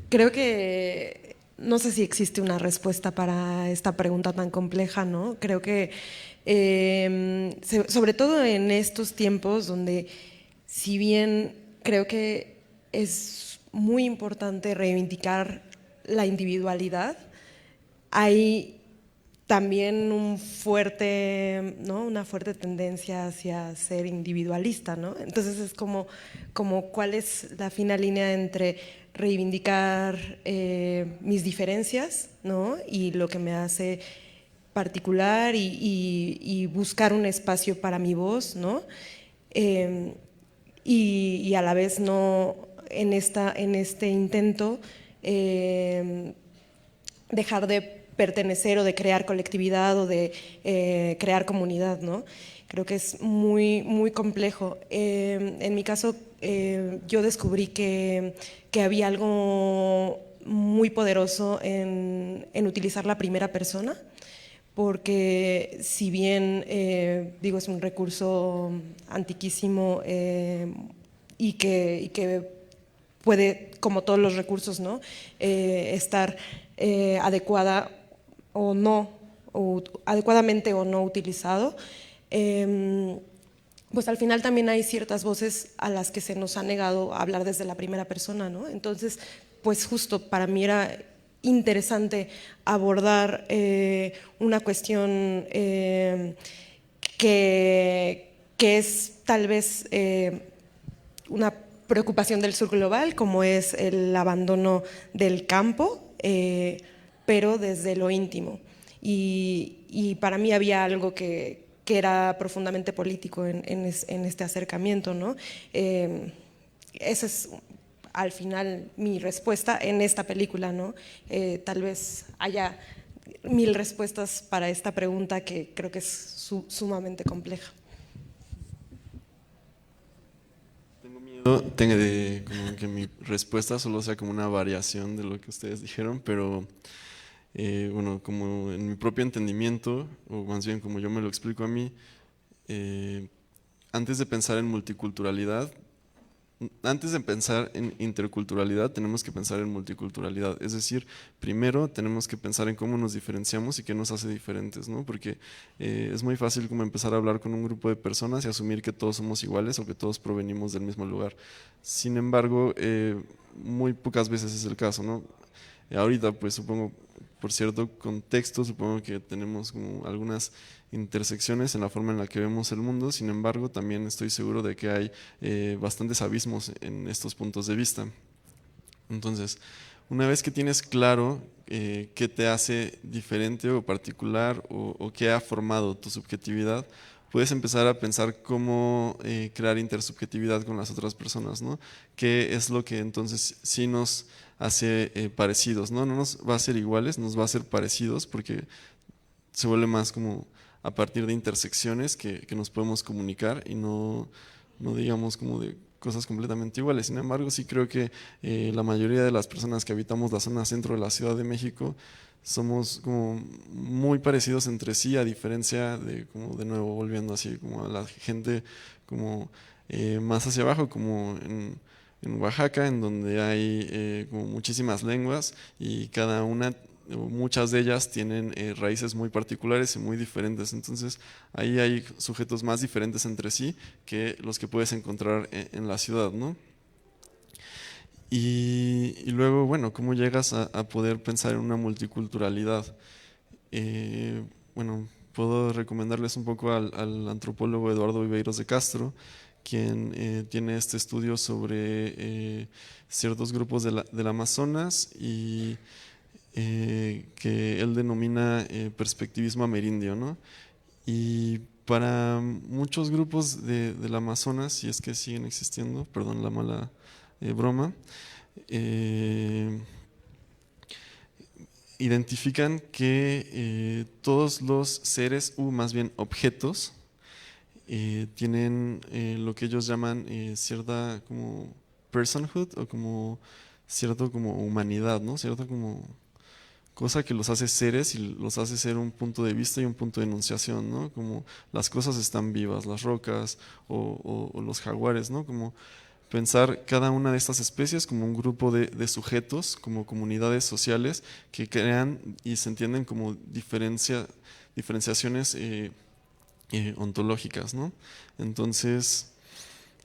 Creo que no sé si existe una respuesta para esta pregunta tan compleja, ¿no? Creo que sobre todo en estos tiempos donde, si bien creo que es muy importante reivindicar la individualidad, hay también una fuerte tendencia hacia ser individualista, ¿no? Entonces es como cuál es la fina línea entre reivindicar mis diferencias, ¿no? Y lo que me hace particular y buscar un espacio para mi voz, ¿no? Y a la vez no en este intento dejar de pertenecer o de crear colectividad o de crear comunidad, ¿no? Creo que es muy, muy complejo. En mi caso, yo descubrí que había algo muy poderoso en utilizar la primera persona, porque si bien, digo, es un recurso antiquísimo y que puede, como todos los recursos, ¿no? Estar adecuada o no, o adecuadamente o no utilizado, pues al final también hay ciertas voces a las que se nos ha negado hablar desde la primera persona, ¿no? Entonces, pues justo para mí era interesante abordar una cuestión que es tal vez una preocupación del sur global, como es el abandono del campo, pero desde lo íntimo. Y para mí había algo que que era profundamente político en este acercamiento, ¿no? Esa es al final mi respuesta en esta película, ¿no? Tal vez haya 1000 respuestas para esta pregunta que creo que es sumamente compleja. Tengo miedo de como que mi respuesta solo sea como una variación de lo que ustedes dijeron, pero bueno, como en mi propio entendimiento, o más bien como yo me lo explico a mí, antes de pensar en multiculturalidad, antes de pensar en interculturalidad, tenemos que pensar en multiculturalidad. Es decir, primero tenemos que pensar en cómo nos diferenciamos y qué nos hace diferentes, ¿no? Porque es muy fácil como empezar a hablar con un grupo de personas y asumir que todos somos iguales o que todos provenimos del mismo lugar. Sin embargo, muy pocas veces es el caso, ¿no? Ahorita, pues supongo, por cierto contexto, supongo que tenemos como algunas intersecciones en la forma en la que vemos el mundo. Sin embargo, también estoy seguro de que hay bastantes abismos en estos puntos de vista. Entonces, una vez que tienes claro qué te hace diferente o particular o qué ha formado tu subjetividad, puedes empezar a pensar cómo crear intersubjetividad con las otras personas, ¿no? ¿Qué es lo que entonces sí nos hace parecidos, ¿no? No nos va a hacer iguales, nos va a hacer parecidos, porque se vuelve más como a partir de intersecciones que nos podemos comunicar y no digamos como de cosas completamente iguales. Sin embargo, sí creo que la mayoría de las personas que habitamos la zona centro de la Ciudad de México somos como muy parecidos entre sí, a diferencia de, como de nuevo, volviendo así como a la gente como más hacia abajo, como en Oaxaca, en donde hay como muchísimas lenguas y cada una, muchas de ellas tienen raíces muy particulares y muy diferentes. Entonces ahí hay sujetos más diferentes entre sí que los que puedes encontrar en la ciudad, ¿no? Y luego, bueno, ¿cómo llegas a poder pensar en una multiculturalidad? Bueno, puedo recomendarles un poco al antropólogo Eduardo Viveiros de Castro, quien tiene este estudio sobre ciertos grupos del Amazonas y que él denomina perspectivismo amerindio, ¿no? Y para muchos grupos del Amazonas, si es que siguen existiendo, perdón la mala broma, identifican que todos los seres, o más bien objetos, tienen lo que ellos llaman cierta como personhood o como cierto como humanidad, ¿no? Cierta como cosa que los hace seres y los hace ser un punto de vista y un punto de enunciación, ¿no? Como las cosas están vivas, las rocas o los jaguares, ¿no? Como pensar cada una de estas especies como un grupo de sujetos, como comunidades sociales que crean y se entienden como diferenciaciones ontológicas, ¿no? Entonces,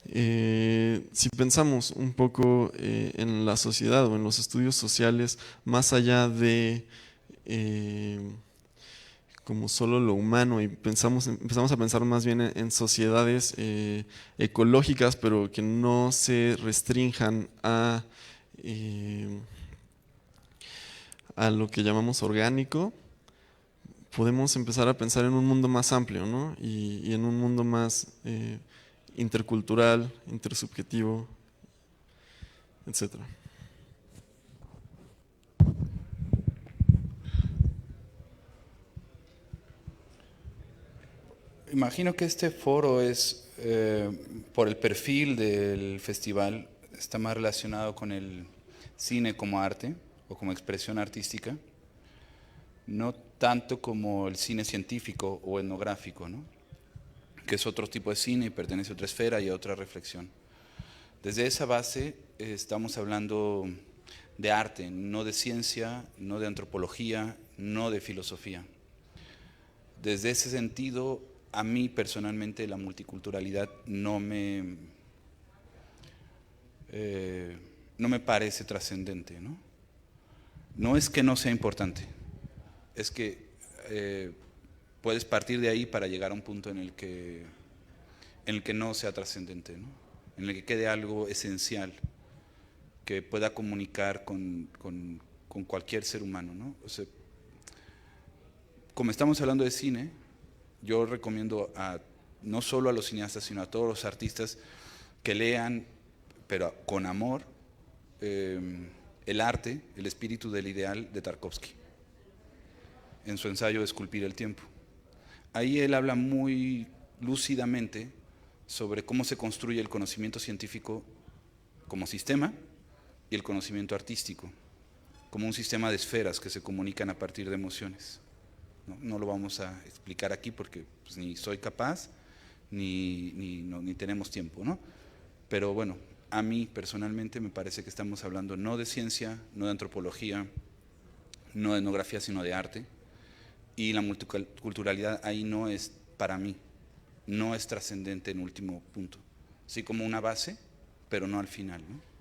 si pensamos un poco en la sociedad o en los estudios sociales, más allá de como solo lo humano, y empezamos a pensar más bien en sociedades ecológicas, pero que no se restrinjan a lo que llamamos orgánico, podemos empezar a pensar en un mundo más amplio, ¿no? Y en un mundo más intercultural, intersubjetivo, etcétera. Imagino que este foro es, por el perfil del festival, está más relacionado con el cine como arte o como expresión artística, no tanto como el cine científico o etnográfico, ¿no? Que es otro tipo de cine y pertenece a otra esfera y a otra reflexión. Desde esa base estamos hablando de arte, no de ciencia, no de antropología, no de filosofía. Desde ese sentido, a mí personalmente la multiculturalidad no me parece trascendente, ¿no? No es que no sea importante, es que puedes partir de ahí para llegar a un punto en el que no sea trascendente, ¿no? En el que quede algo esencial que pueda comunicar con cualquier ser humano, ¿no? O sea, como estamos hablando de cine, Yo recomiendo no solo a los cineastas, sino a todos los artistas que lean, pero con amor, el arte, el espíritu del ideal de Tarkovsky, en su ensayo Esculpir el tiempo. Ahí él habla muy lúcidamente sobre cómo se construye el conocimiento científico como sistema y el conocimiento artístico como un sistema de esferas que se comunican a partir de emociones. No lo vamos a explicar aquí porque pues, ni soy capaz ni tenemos tiempo, ¿no? Pero bueno, a mí personalmente me parece que estamos hablando no de ciencia, no de antropología, no de etnografía, sino de arte. Y la multiculturalidad ahí no es, para mí, no es trascendente en último punto. Sí como una base, pero no al final, ¿no?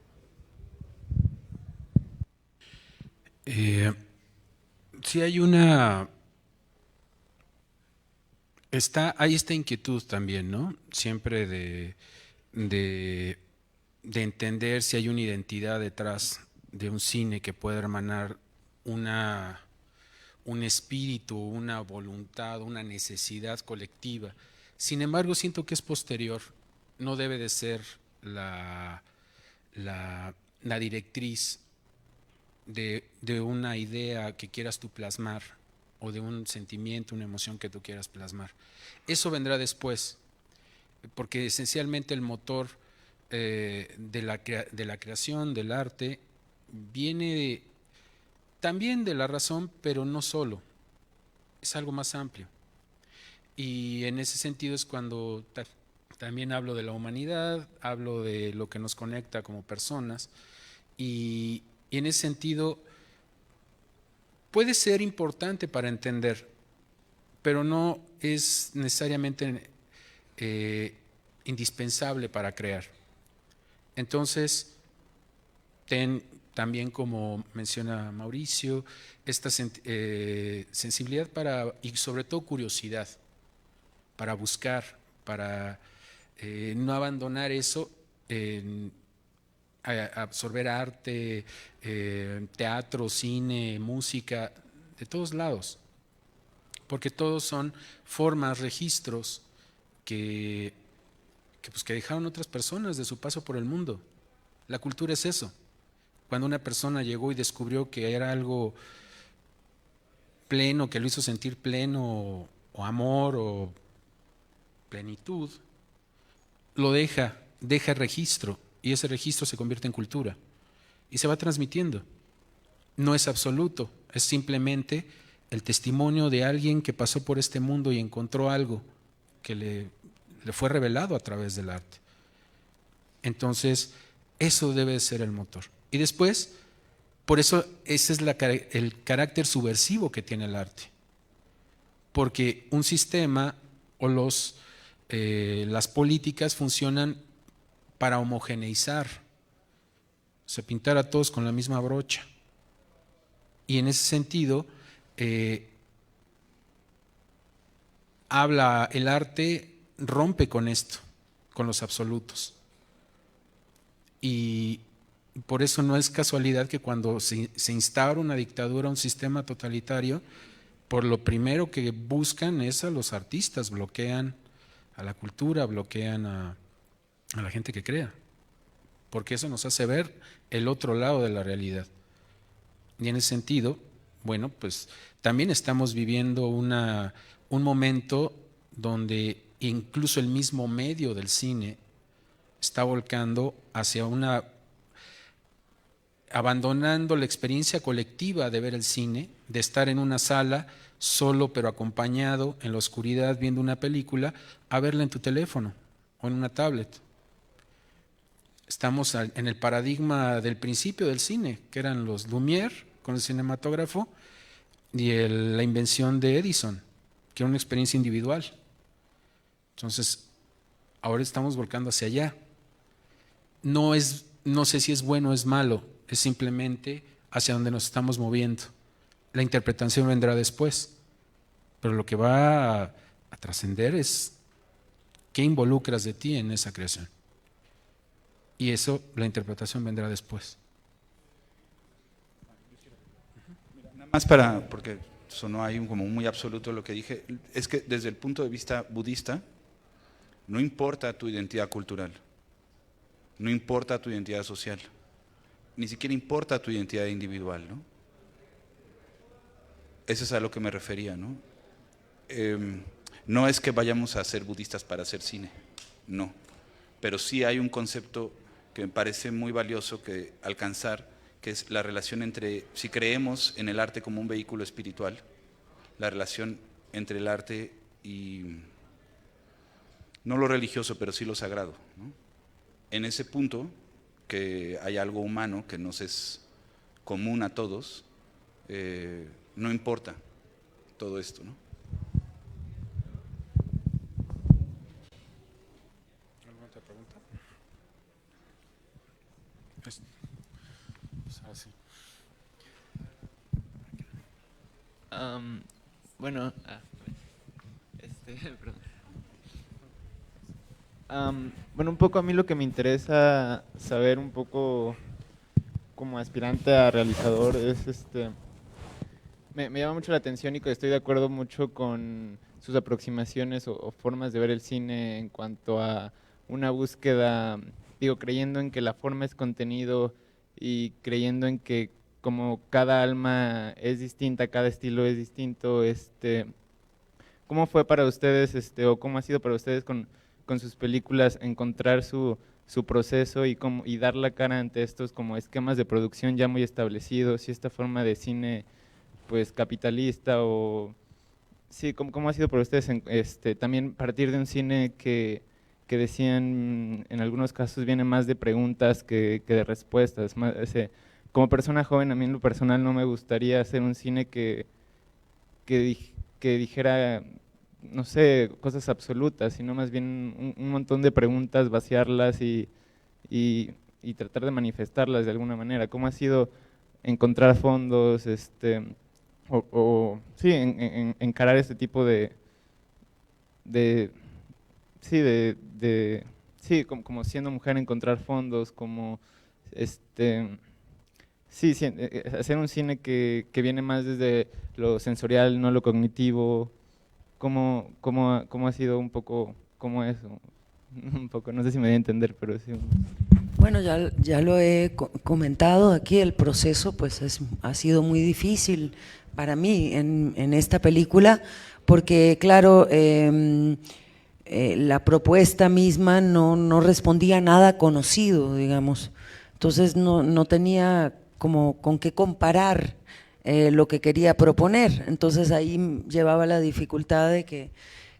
Sí hay hay esta inquietud también, ¿no? Siempre de entender si hay una identidad detrás de un cine que pueda hermanar un espíritu, una voluntad, una necesidad colectiva. Sin embargo, siento que es posterior, no debe de ser la directriz de una idea que quieras tú plasmar o de un sentimiento, una emoción que tú quieras plasmar. Eso vendrá después, porque esencialmente el motor de la creación, del arte, viene también de la razón, pero no solo, es algo más amplio. Y en ese sentido es cuando también hablo de la humanidad, hablo de lo que nos conecta como personas, y en ese sentido puede ser importante para entender, pero no es necesariamente indispensable para crear. Entonces, también como menciona Mauricio, esta sensibilidad y sobre todo curiosidad, para buscar, para no abandonar eso, absorber arte, teatro, cine, música, de todos lados, porque todos son formas, registros que dejaron otras personas de su paso por el mundo. La cultura es eso. Cuando una persona llegó y descubrió que era algo pleno, que lo hizo sentir pleno, o amor, o plenitud, lo deja registro, y ese registro se convierte en cultura y se va transmitiendo. No es absoluto, es simplemente el testimonio de alguien que pasó por este mundo y encontró algo que le fue revelado a través del arte. Entonces, eso debe ser el motor. Y después, por eso ese es el carácter subversivo que tiene el arte. Porque un sistema o las políticas funcionan para homogeneizar, pintar a todos con la misma brocha. Y en ese sentido, el arte rompe con esto, con los absolutos. Y por eso no es casualidad que cuando se instaura una dictadura, un sistema totalitario, por lo primero que buscan es a los artistas, bloquean a la cultura, bloquean a la gente que crea, porque eso nos hace ver el otro lado de la realidad. Y en ese sentido, bueno, pues también estamos viviendo un momento donde incluso el mismo medio del cine está volcando hacia abandonando la experiencia colectiva de ver el cine, de estar en una sala solo pero acompañado en la oscuridad viendo una película, a verla en tu teléfono o en una tablet. Estamos en el paradigma del principio del cine, que eran los Lumière con el cinematógrafo y la invención de Edison, que era una experiencia individual. Entonces, ahora estamos volcando hacia allá. No sé si es bueno o es malo, es simplemente hacia donde nos estamos moviendo. La interpretación vendrá después, pero lo que va a trascender es qué involucras de ti en esa creación. Y eso, la interpretación vendrá después. Nada más porque sonó ahí como muy absoluto lo que dije, es que desde el punto de vista budista, no importa tu identidad cultural, no importa tu identidad social, ni siquiera importa tu identidad individual, ¿no? Eso es a lo que me refería, ¿no? No es que vayamos a ser budistas para hacer cine, no, pero sí hay un concepto que me parece muy valioso que alcanzar, que es la relación entre, si creemos en el arte como un vehículo espiritual, la relación entre el arte y, no lo religioso, pero sí lo sagrado, ¿no? En ese punto, que hay algo humano que nos es común a todos, no importa todo esto, ¿no? ¿Alguna otra pregunta? Sí. Bueno, perdón. Bueno, un poco a mí lo que me interesa saber un poco como aspirante a realizador es me llama mucho la atención y que estoy de acuerdo mucho con sus aproximaciones o formas de ver el cine en cuanto a una búsqueda, digo, creyendo en que la forma es contenido y creyendo en que como cada alma es distinta, cada estilo es distinto, ¿cómo fue para ustedes o cómo ha sido para ustedes con sus películas encontrar su proceso y dar la cara ante estos como esquemas de producción ya muy establecidos y esta forma de cine pues capitalista o sí, ¿cómo ha sido para ustedes también partir de un cine que decían en algunos casos viene más de preguntas que de respuestas? Como persona joven, a mí en lo personal no me gustaría hacer un cine que dijera, no sé, cosas absolutas, sino más bien un montón de preguntas, vaciarlas y tratar de manifestarlas de alguna manera. ¿Cómo ha sido encontrar fondos, sí, encarar este tipo sí, como siendo mujer encontrar fondos, como sí, hacer un cine que viene más desde lo sensorial, no lo cognitivo? ¿Cómo ha sido un poco como eso? Un poco, no sé si me voy a entender, pero sí. Bueno, ya lo he comentado aquí, el proceso pues ha sido muy difícil para mí en esta película, porque claro, la propuesta misma no respondía a nada conocido, digamos, entonces no tenía como con qué comparar lo que quería proponer, entonces ahí llevaba la dificultad de que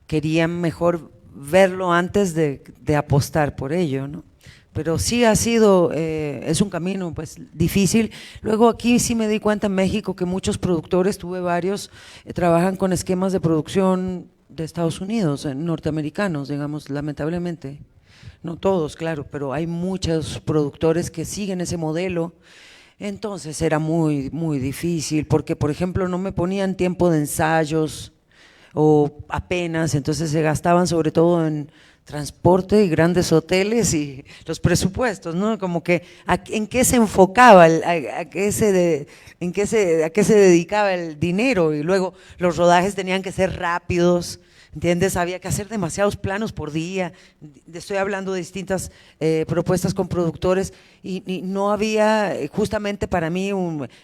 querían mejor verlo antes de apostar por ello, ¿no? Pero sí ha sido, es un camino pues difícil. Luego aquí sí me di cuenta en México que muchos productores, tuve varios, trabajan con esquemas de producción de Estados Unidos, norteamericanos, digamos, lamentablemente. No todos, claro, pero hay muchos productores que siguen ese modelo. Entonces era muy difícil, porque por ejemplo no me ponían tiempo de ensayos o apenas, entonces se gastaban sobre todo en transporte y grandes hoteles y los presupuestos, ¿no? Como que en qué se enfocaba, a qué se dedicaba el dinero, y luego los rodajes tenían que ser rápidos, ¿entiendes? Había que hacer demasiados planos por día. Estoy hablando de distintas propuestas con productores y no había, justamente para mí,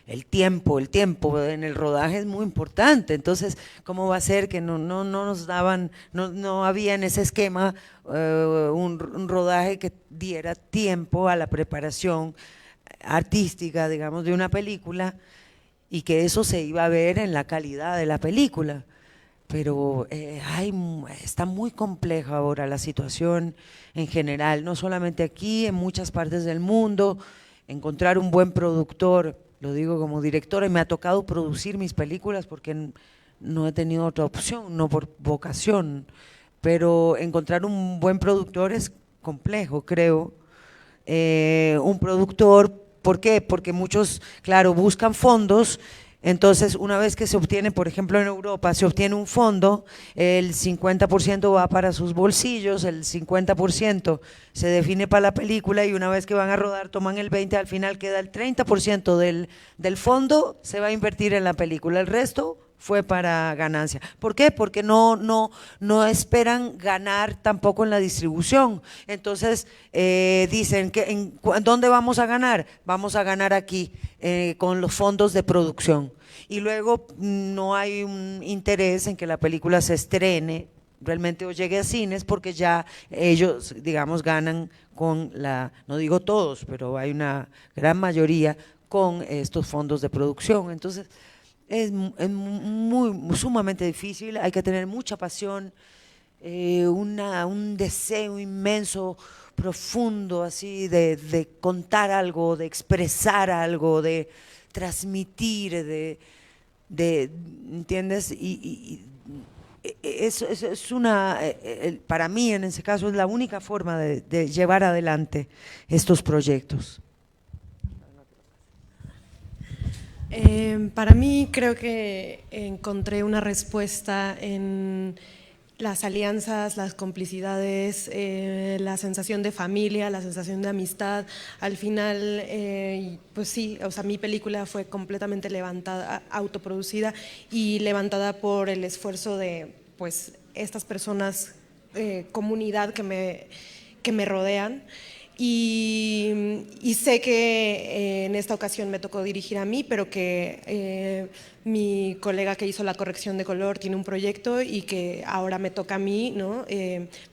el tiempo en el rodaje es muy importante. Entonces, ¿cómo va a ser que no nos daban, no había en ese esquema un rodaje que diera tiempo a la preparación artística, digamos, de una película, y que eso se iba a ver en la calidad de la película? Pero está muy compleja ahora la situación en general, no solamente aquí, en muchas partes del mundo. Encontrar un buen productor, lo digo como directora, y me ha tocado producir mis películas porque no he tenido otra opción, no por vocación, pero encontrar un buen productor es complejo, creo. Un productor, ¿por qué? Porque muchos, claro, buscan fondos. Entonces, una vez que se obtiene, por ejemplo en Europa, se obtiene un fondo, el 50% va para sus bolsillos, el 50% se define para la película, y una vez que van a rodar toman el 20%, al final queda el 30% del fondo, se va a invertir en la película, el resto fue para ganancia. ¿Por qué? Porque no esperan ganar tampoco en la distribución. Entonces dicen que ¿dónde vamos a ganar? Vamos a ganar aquí con los fondos de producción. Y luego no hay un interés en que la película se estrene realmente o llegue a cines, porque ya ellos, digamos, ganan con no digo todos, pero hay una gran mayoría con estos fondos de producción. Entonces es sumamente difícil, hay que tener mucha pasión, un deseo inmenso, profundo, así de contar algo, de expresar algo, de transmitir, ¿entiendes? Y es una, para mí en ese caso es la única forma de llevar adelante estos proyectos. Para mí creo que encontré una respuesta en las alianzas, las complicidades, la sensación de familia, la sensación de amistad. Al final, pues sí, o sea, mi película fue completamente levantada, autoproducida y levantada por el esfuerzo de pues estas personas, comunidad que me rodean. Y sé que en esta ocasión me tocó dirigir a mí, pero que mi colega que hizo la corrección de color tiene un proyecto y que ahora me toca a mí, ¿no?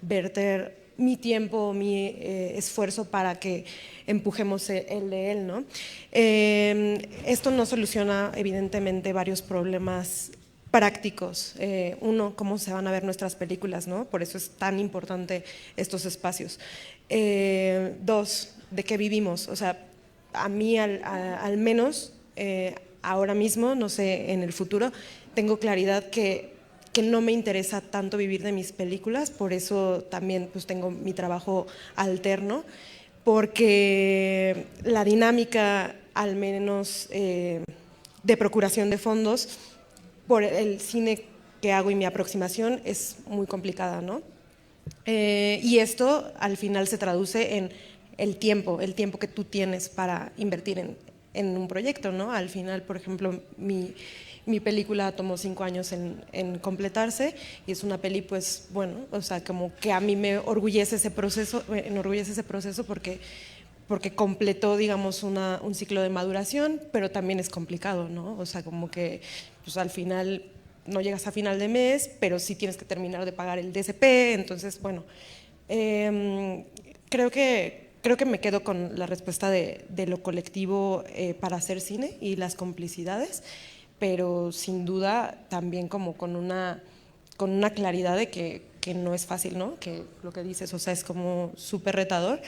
Verter mi tiempo, mi esfuerzo para que empujemos el de él, ¿no? Esto no soluciona evidentemente varios problemas prácticos. Uno, cómo se van a ver nuestras películas, ¿no? Por eso es tan importante estos espacios. Dos, de qué vivimos. O sea, a mí al menos ahora mismo, no sé, en el futuro, tengo claridad que no me interesa tanto vivir de mis películas, por eso también pues tengo mi trabajo alterno, porque la dinámica, al menos de procuración de fondos, por el cine que hago y mi aproximación es muy complicada, ¿no? Y esto al final se traduce en el tiempo que tú tienes para invertir en un proyecto, ¿no? Al final, por ejemplo, mi película tomó 5 años en completarse y es una peli, pues bueno, o sea, como que a mí me enorgullece ese proceso porque completó, digamos, un ciclo de maduración, pero también es complicado, ¿no? O sea, como que pues al final no llegas a final de mes, pero sí tienes que terminar de pagar el DSP, entonces, bueno, creo que me quedo con la respuesta de lo colectivo para hacer cine y las complicidades, pero sin duda también como con una claridad de que no es fácil, ¿no? Que lo que dices, o sea, es como súper retador,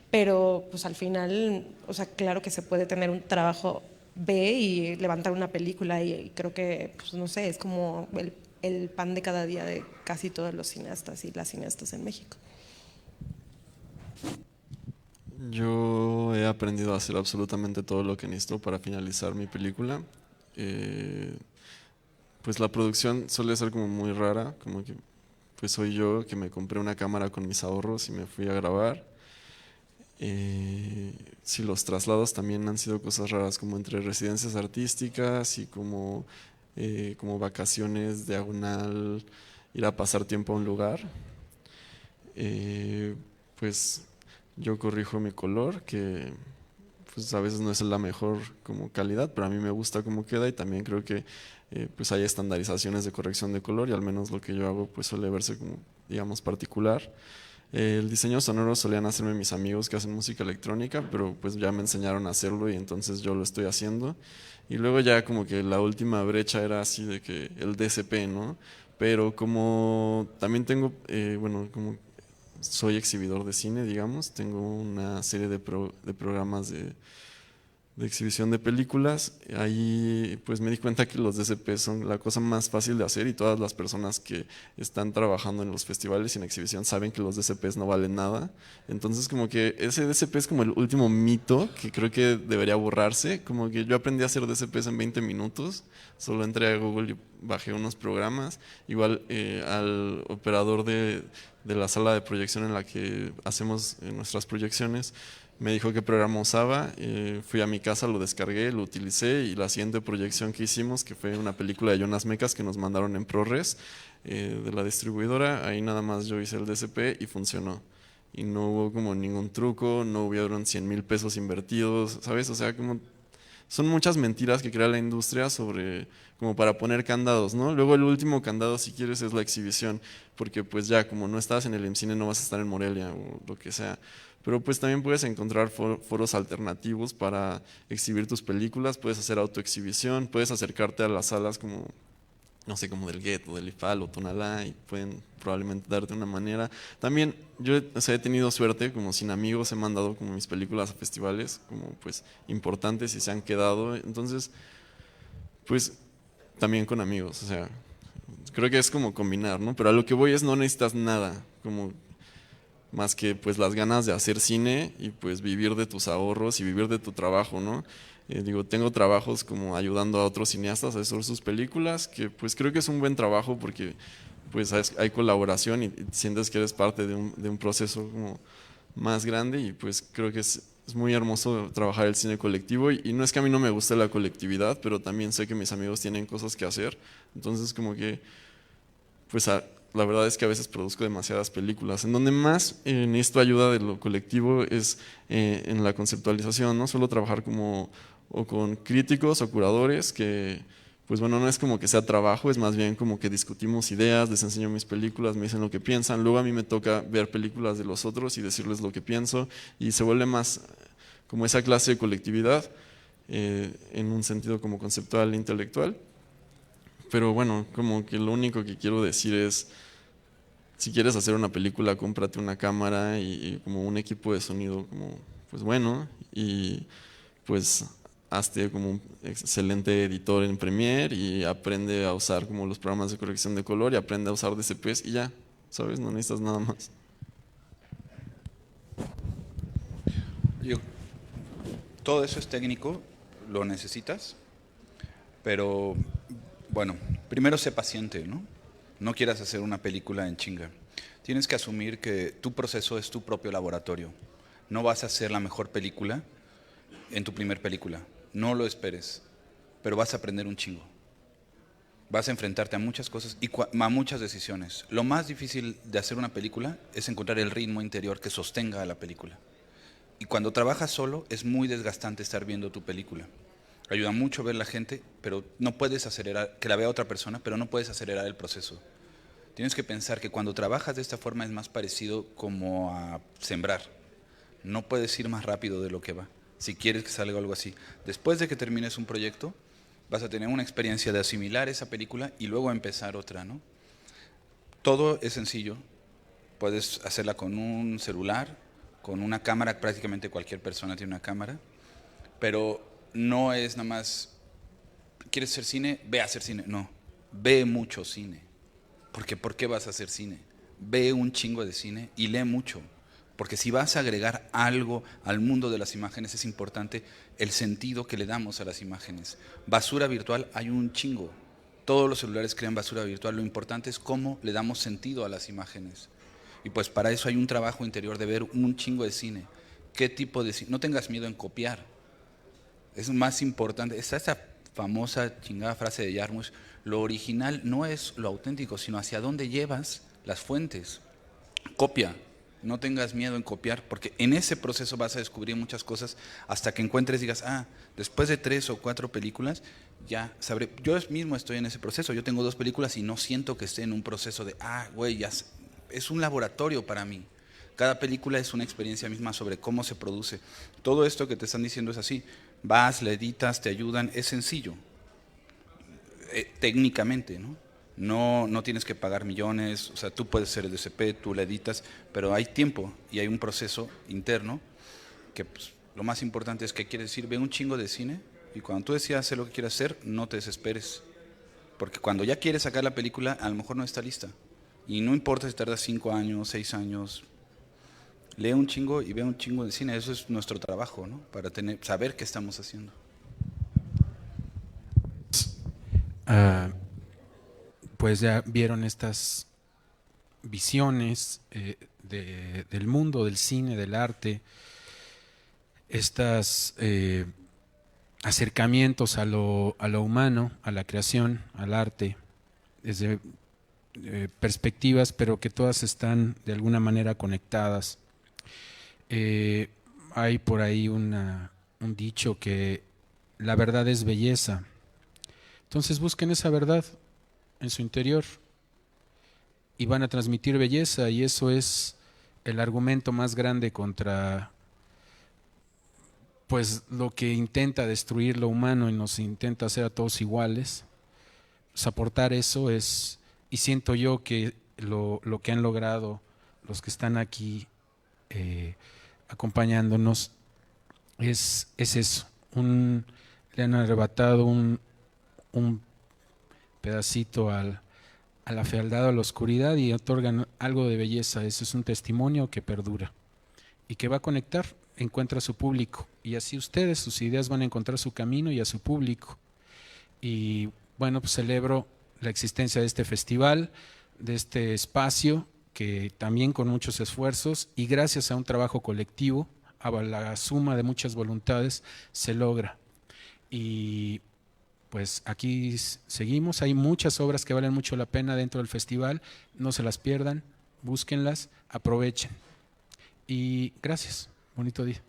pero pues al final, o sea, claro que se puede tener un trabajo B y levantar una película y creo que, pues no sé, es como el pan de cada día de casi todos los cineastas y las cineastas en México. Yo he aprendido a hacer absolutamente todo lo que necesito para finalizar mi película. Pues la producción suele ser como muy rara, como que pues soy yo que me compré una cámara con mis ahorros y me fui a grabar. Sí, los traslados también han sido cosas raras, como entre residencias artísticas y como vacaciones diagonal, ir a pasar tiempo a un lugar. Pues yo corrijo mi color, que pues a veces no es la mejor como calidad, pero a mí me gusta cómo queda y también creo que pues hay estandarizaciones de corrección de color y al menos lo que yo hago pues suele verse como, digamos, particular. El diseño sonoro solían hacerme mis amigos que hacen música electrónica, pero pues ya me enseñaron a hacerlo y entonces yo lo estoy haciendo. Y luego ya como que la última brecha era así de que el DSP, ¿no? Pero como también tengo, bueno, como soy exhibidor de cine, digamos, tengo una serie de programas de exhibición de películas. Ahí pues me di cuenta que los DSP son la cosa más fácil de hacer y todas las personas que están trabajando en los festivales y en exhibición saben que los DSPs no valen nada. Entonces como que ese DSP es como el último mito que creo que debería borrarse. Como que yo aprendí a hacer DSPs en 20 minutos, solo entré a Google y bajé unos programas, igual al operador de la sala de proyección en la que hacemos nuestras proyecciones, me dijo qué programa usaba, fui a mi casa, lo descargué, lo utilicé y la siguiente proyección que hicimos, que fue una película de Jonas Mekas que nos mandaron en ProRes de la distribuidora, ahí nada más yo hice el DCP y funcionó. Y no hubo como ningún truco, no hubieron 100,000 pesos invertidos, ¿sabes? O sea, como son muchas mentiras que crea la industria sobre como para poner candados, ¿no? Luego el último candado, si quieres, es la exhibición, porque pues ya como no estás en el IMCINE no vas a estar en Morelia o lo que sea. Pero pues también puedes encontrar foros alternativos para exhibir tus películas, puedes hacer autoexhibición, puedes acercarte a las salas como, no sé, como del Get o del IFAL o Tonalá y pueden probablemente darte una manera. También yo, o sea, he tenido suerte, como sin amigos he mandado como mis películas a festivales como pues importantes y se han quedado, entonces pues también con amigos, o sea, creo que es como combinar, ¿no? Pero a lo que voy es no necesitas nada, como más que pues las ganas de hacer cine y pues vivir de tus ahorros y vivir de tu trabajo, ¿no? Digo, tengo trabajos como ayudando a otros cineastas a hacer sus películas, que pues creo que es un buen trabajo porque pues hay colaboración y sientes que eres parte de un proceso como más grande y pues creo que es muy hermoso trabajar el cine colectivo y no es que a mí no me guste la colectividad, pero también sé que mis amigos tienen cosas que hacer, entonces como que pues la verdad es que a veces produzco demasiadas películas. En donde más necesito ayuda de lo colectivo es en la conceptualización, ¿no? Suelo trabajar como o con críticos o curadores que, pues bueno, no es como que sea trabajo, es más bien como que discutimos ideas, les enseño mis películas, me dicen lo que piensan, luego a mí me toca ver películas de los otros y decirles lo que pienso y se vuelve más como esa clase de colectividad en un sentido como conceptual e intelectual. Pero bueno, como que lo único que quiero decir es, si quieres hacer una película, cómprate una cámara y como un equipo de sonido como, pues bueno, y pues hazte como un excelente editor en Premiere y aprende a usar como los programas de corrección de color y aprende a usar DCPs y ya, ¿sabes? No necesitas nada más. Todo eso es técnico, lo necesitas, pero bueno, primero sé paciente, ¿no? No quieras hacer una película en chinga. Tienes que asumir que tu proceso es tu propio laboratorio. No vas a hacer la mejor película en tu primer película. No lo esperes, pero vas a aprender un chingo. Vas a enfrentarte a muchas cosas y a muchas decisiones. Lo más difícil de hacer una película es encontrar el ritmo interior que sostenga a la película. Y cuando trabajas solo es muy desgastante estar viendo tu película. Ayuda mucho ver la gente, pero no puedes acelerar, que la vea otra persona, pero no puedes acelerar el proceso. Tienes que pensar que cuando trabajas de esta forma es más parecido como a sembrar. No puedes ir más rápido de lo que va, si quieres que salga algo así. Después de que termines un proyecto, vas a tener una experiencia de asimilar esa película y luego empezar otra, ¿no? Todo es sencillo. Puedes hacerla con un celular, con una cámara, prácticamente cualquier persona tiene una cámara, pero no es nada más, ¿quieres hacer cine? Ve a hacer cine. No, ve mucho cine. Porque ¿por qué vas a hacer cine? Ve un chingo de cine y lee mucho. Porque si vas a agregar algo al mundo de las imágenes, es importante el sentido que le damos a las imágenes. Basura virtual hay un chingo. Todos los celulares crean basura virtual. Lo importante es cómo le damos sentido a las imágenes. Y pues para eso hay un trabajo interior de ver un chingo de cine. ¿Qué tipo de cine? No tengas miedo en copiar. Es más importante. Está esa famosa chingada frase de Jarmusch: lo original no es lo auténtico, sino hacia dónde llevas las fuentes. Copia. No tengas miedo en copiar, porque en ese proceso vas a descubrir muchas cosas hasta que encuentres, digas, después de 3 o 4 películas, ya sabré. Yo mismo estoy en ese proceso. Yo tengo 2 películas y no siento que esté en un proceso de, güey, ya es un laboratorio para mí. Cada película es una experiencia misma sobre cómo se produce. Todo esto que te están diciendo es así. Vas, le editas, te ayudan, es sencillo. Técnicamente, ¿no? No tienes que pagar millones, o sea, tú puedes ser el DCP, tú le editas, pero hay tiempo y hay un proceso interno que pues, lo más importante es que quieres decir, ve un chingo de cine y cuando tú decidas hacer lo que quieras hacer, no te desesperes. Porque cuando ya quieres sacar la película, a lo mejor no está lista. Y no importa si tardas 5 años, 6 años, lee un chingo y ve un chingo de cine, eso es nuestro trabajo, ¿no? Para saber qué estamos haciendo. pues ya vieron estas visiones del mundo, del cine, del arte, estos acercamientos a lo humano, a la creación, al arte, desde perspectivas, pero que todas están de alguna manera conectadas. Hay por ahí un dicho que la verdad es belleza. Entonces busquen esa verdad en su interior y van a transmitir belleza, y eso es el argumento más grande contra pues lo que intenta destruir lo humano y nos intenta hacer a todos iguales. Pues aportar eso es, y siento yo que lo que han logrado los que están aquí acompañándonos es eso. Le han arrebatado un pedacito a la fealdad, a la oscuridad, y otorgan algo de belleza. Eso es un testimonio que perdura y que va a conectar, encuentra a su público, y así ustedes, sus ideas van a encontrar su camino y a su público. Y bueno, pues celebro la existencia de este festival, de este espacio, que también con muchos esfuerzos y gracias a un trabajo colectivo, a la suma de muchas voluntades, se logra. Y pues aquí seguimos, hay muchas obras que valen mucho la pena dentro del festival, no se las pierdan, búsquenlas, aprovechen. Y gracias, bonito día.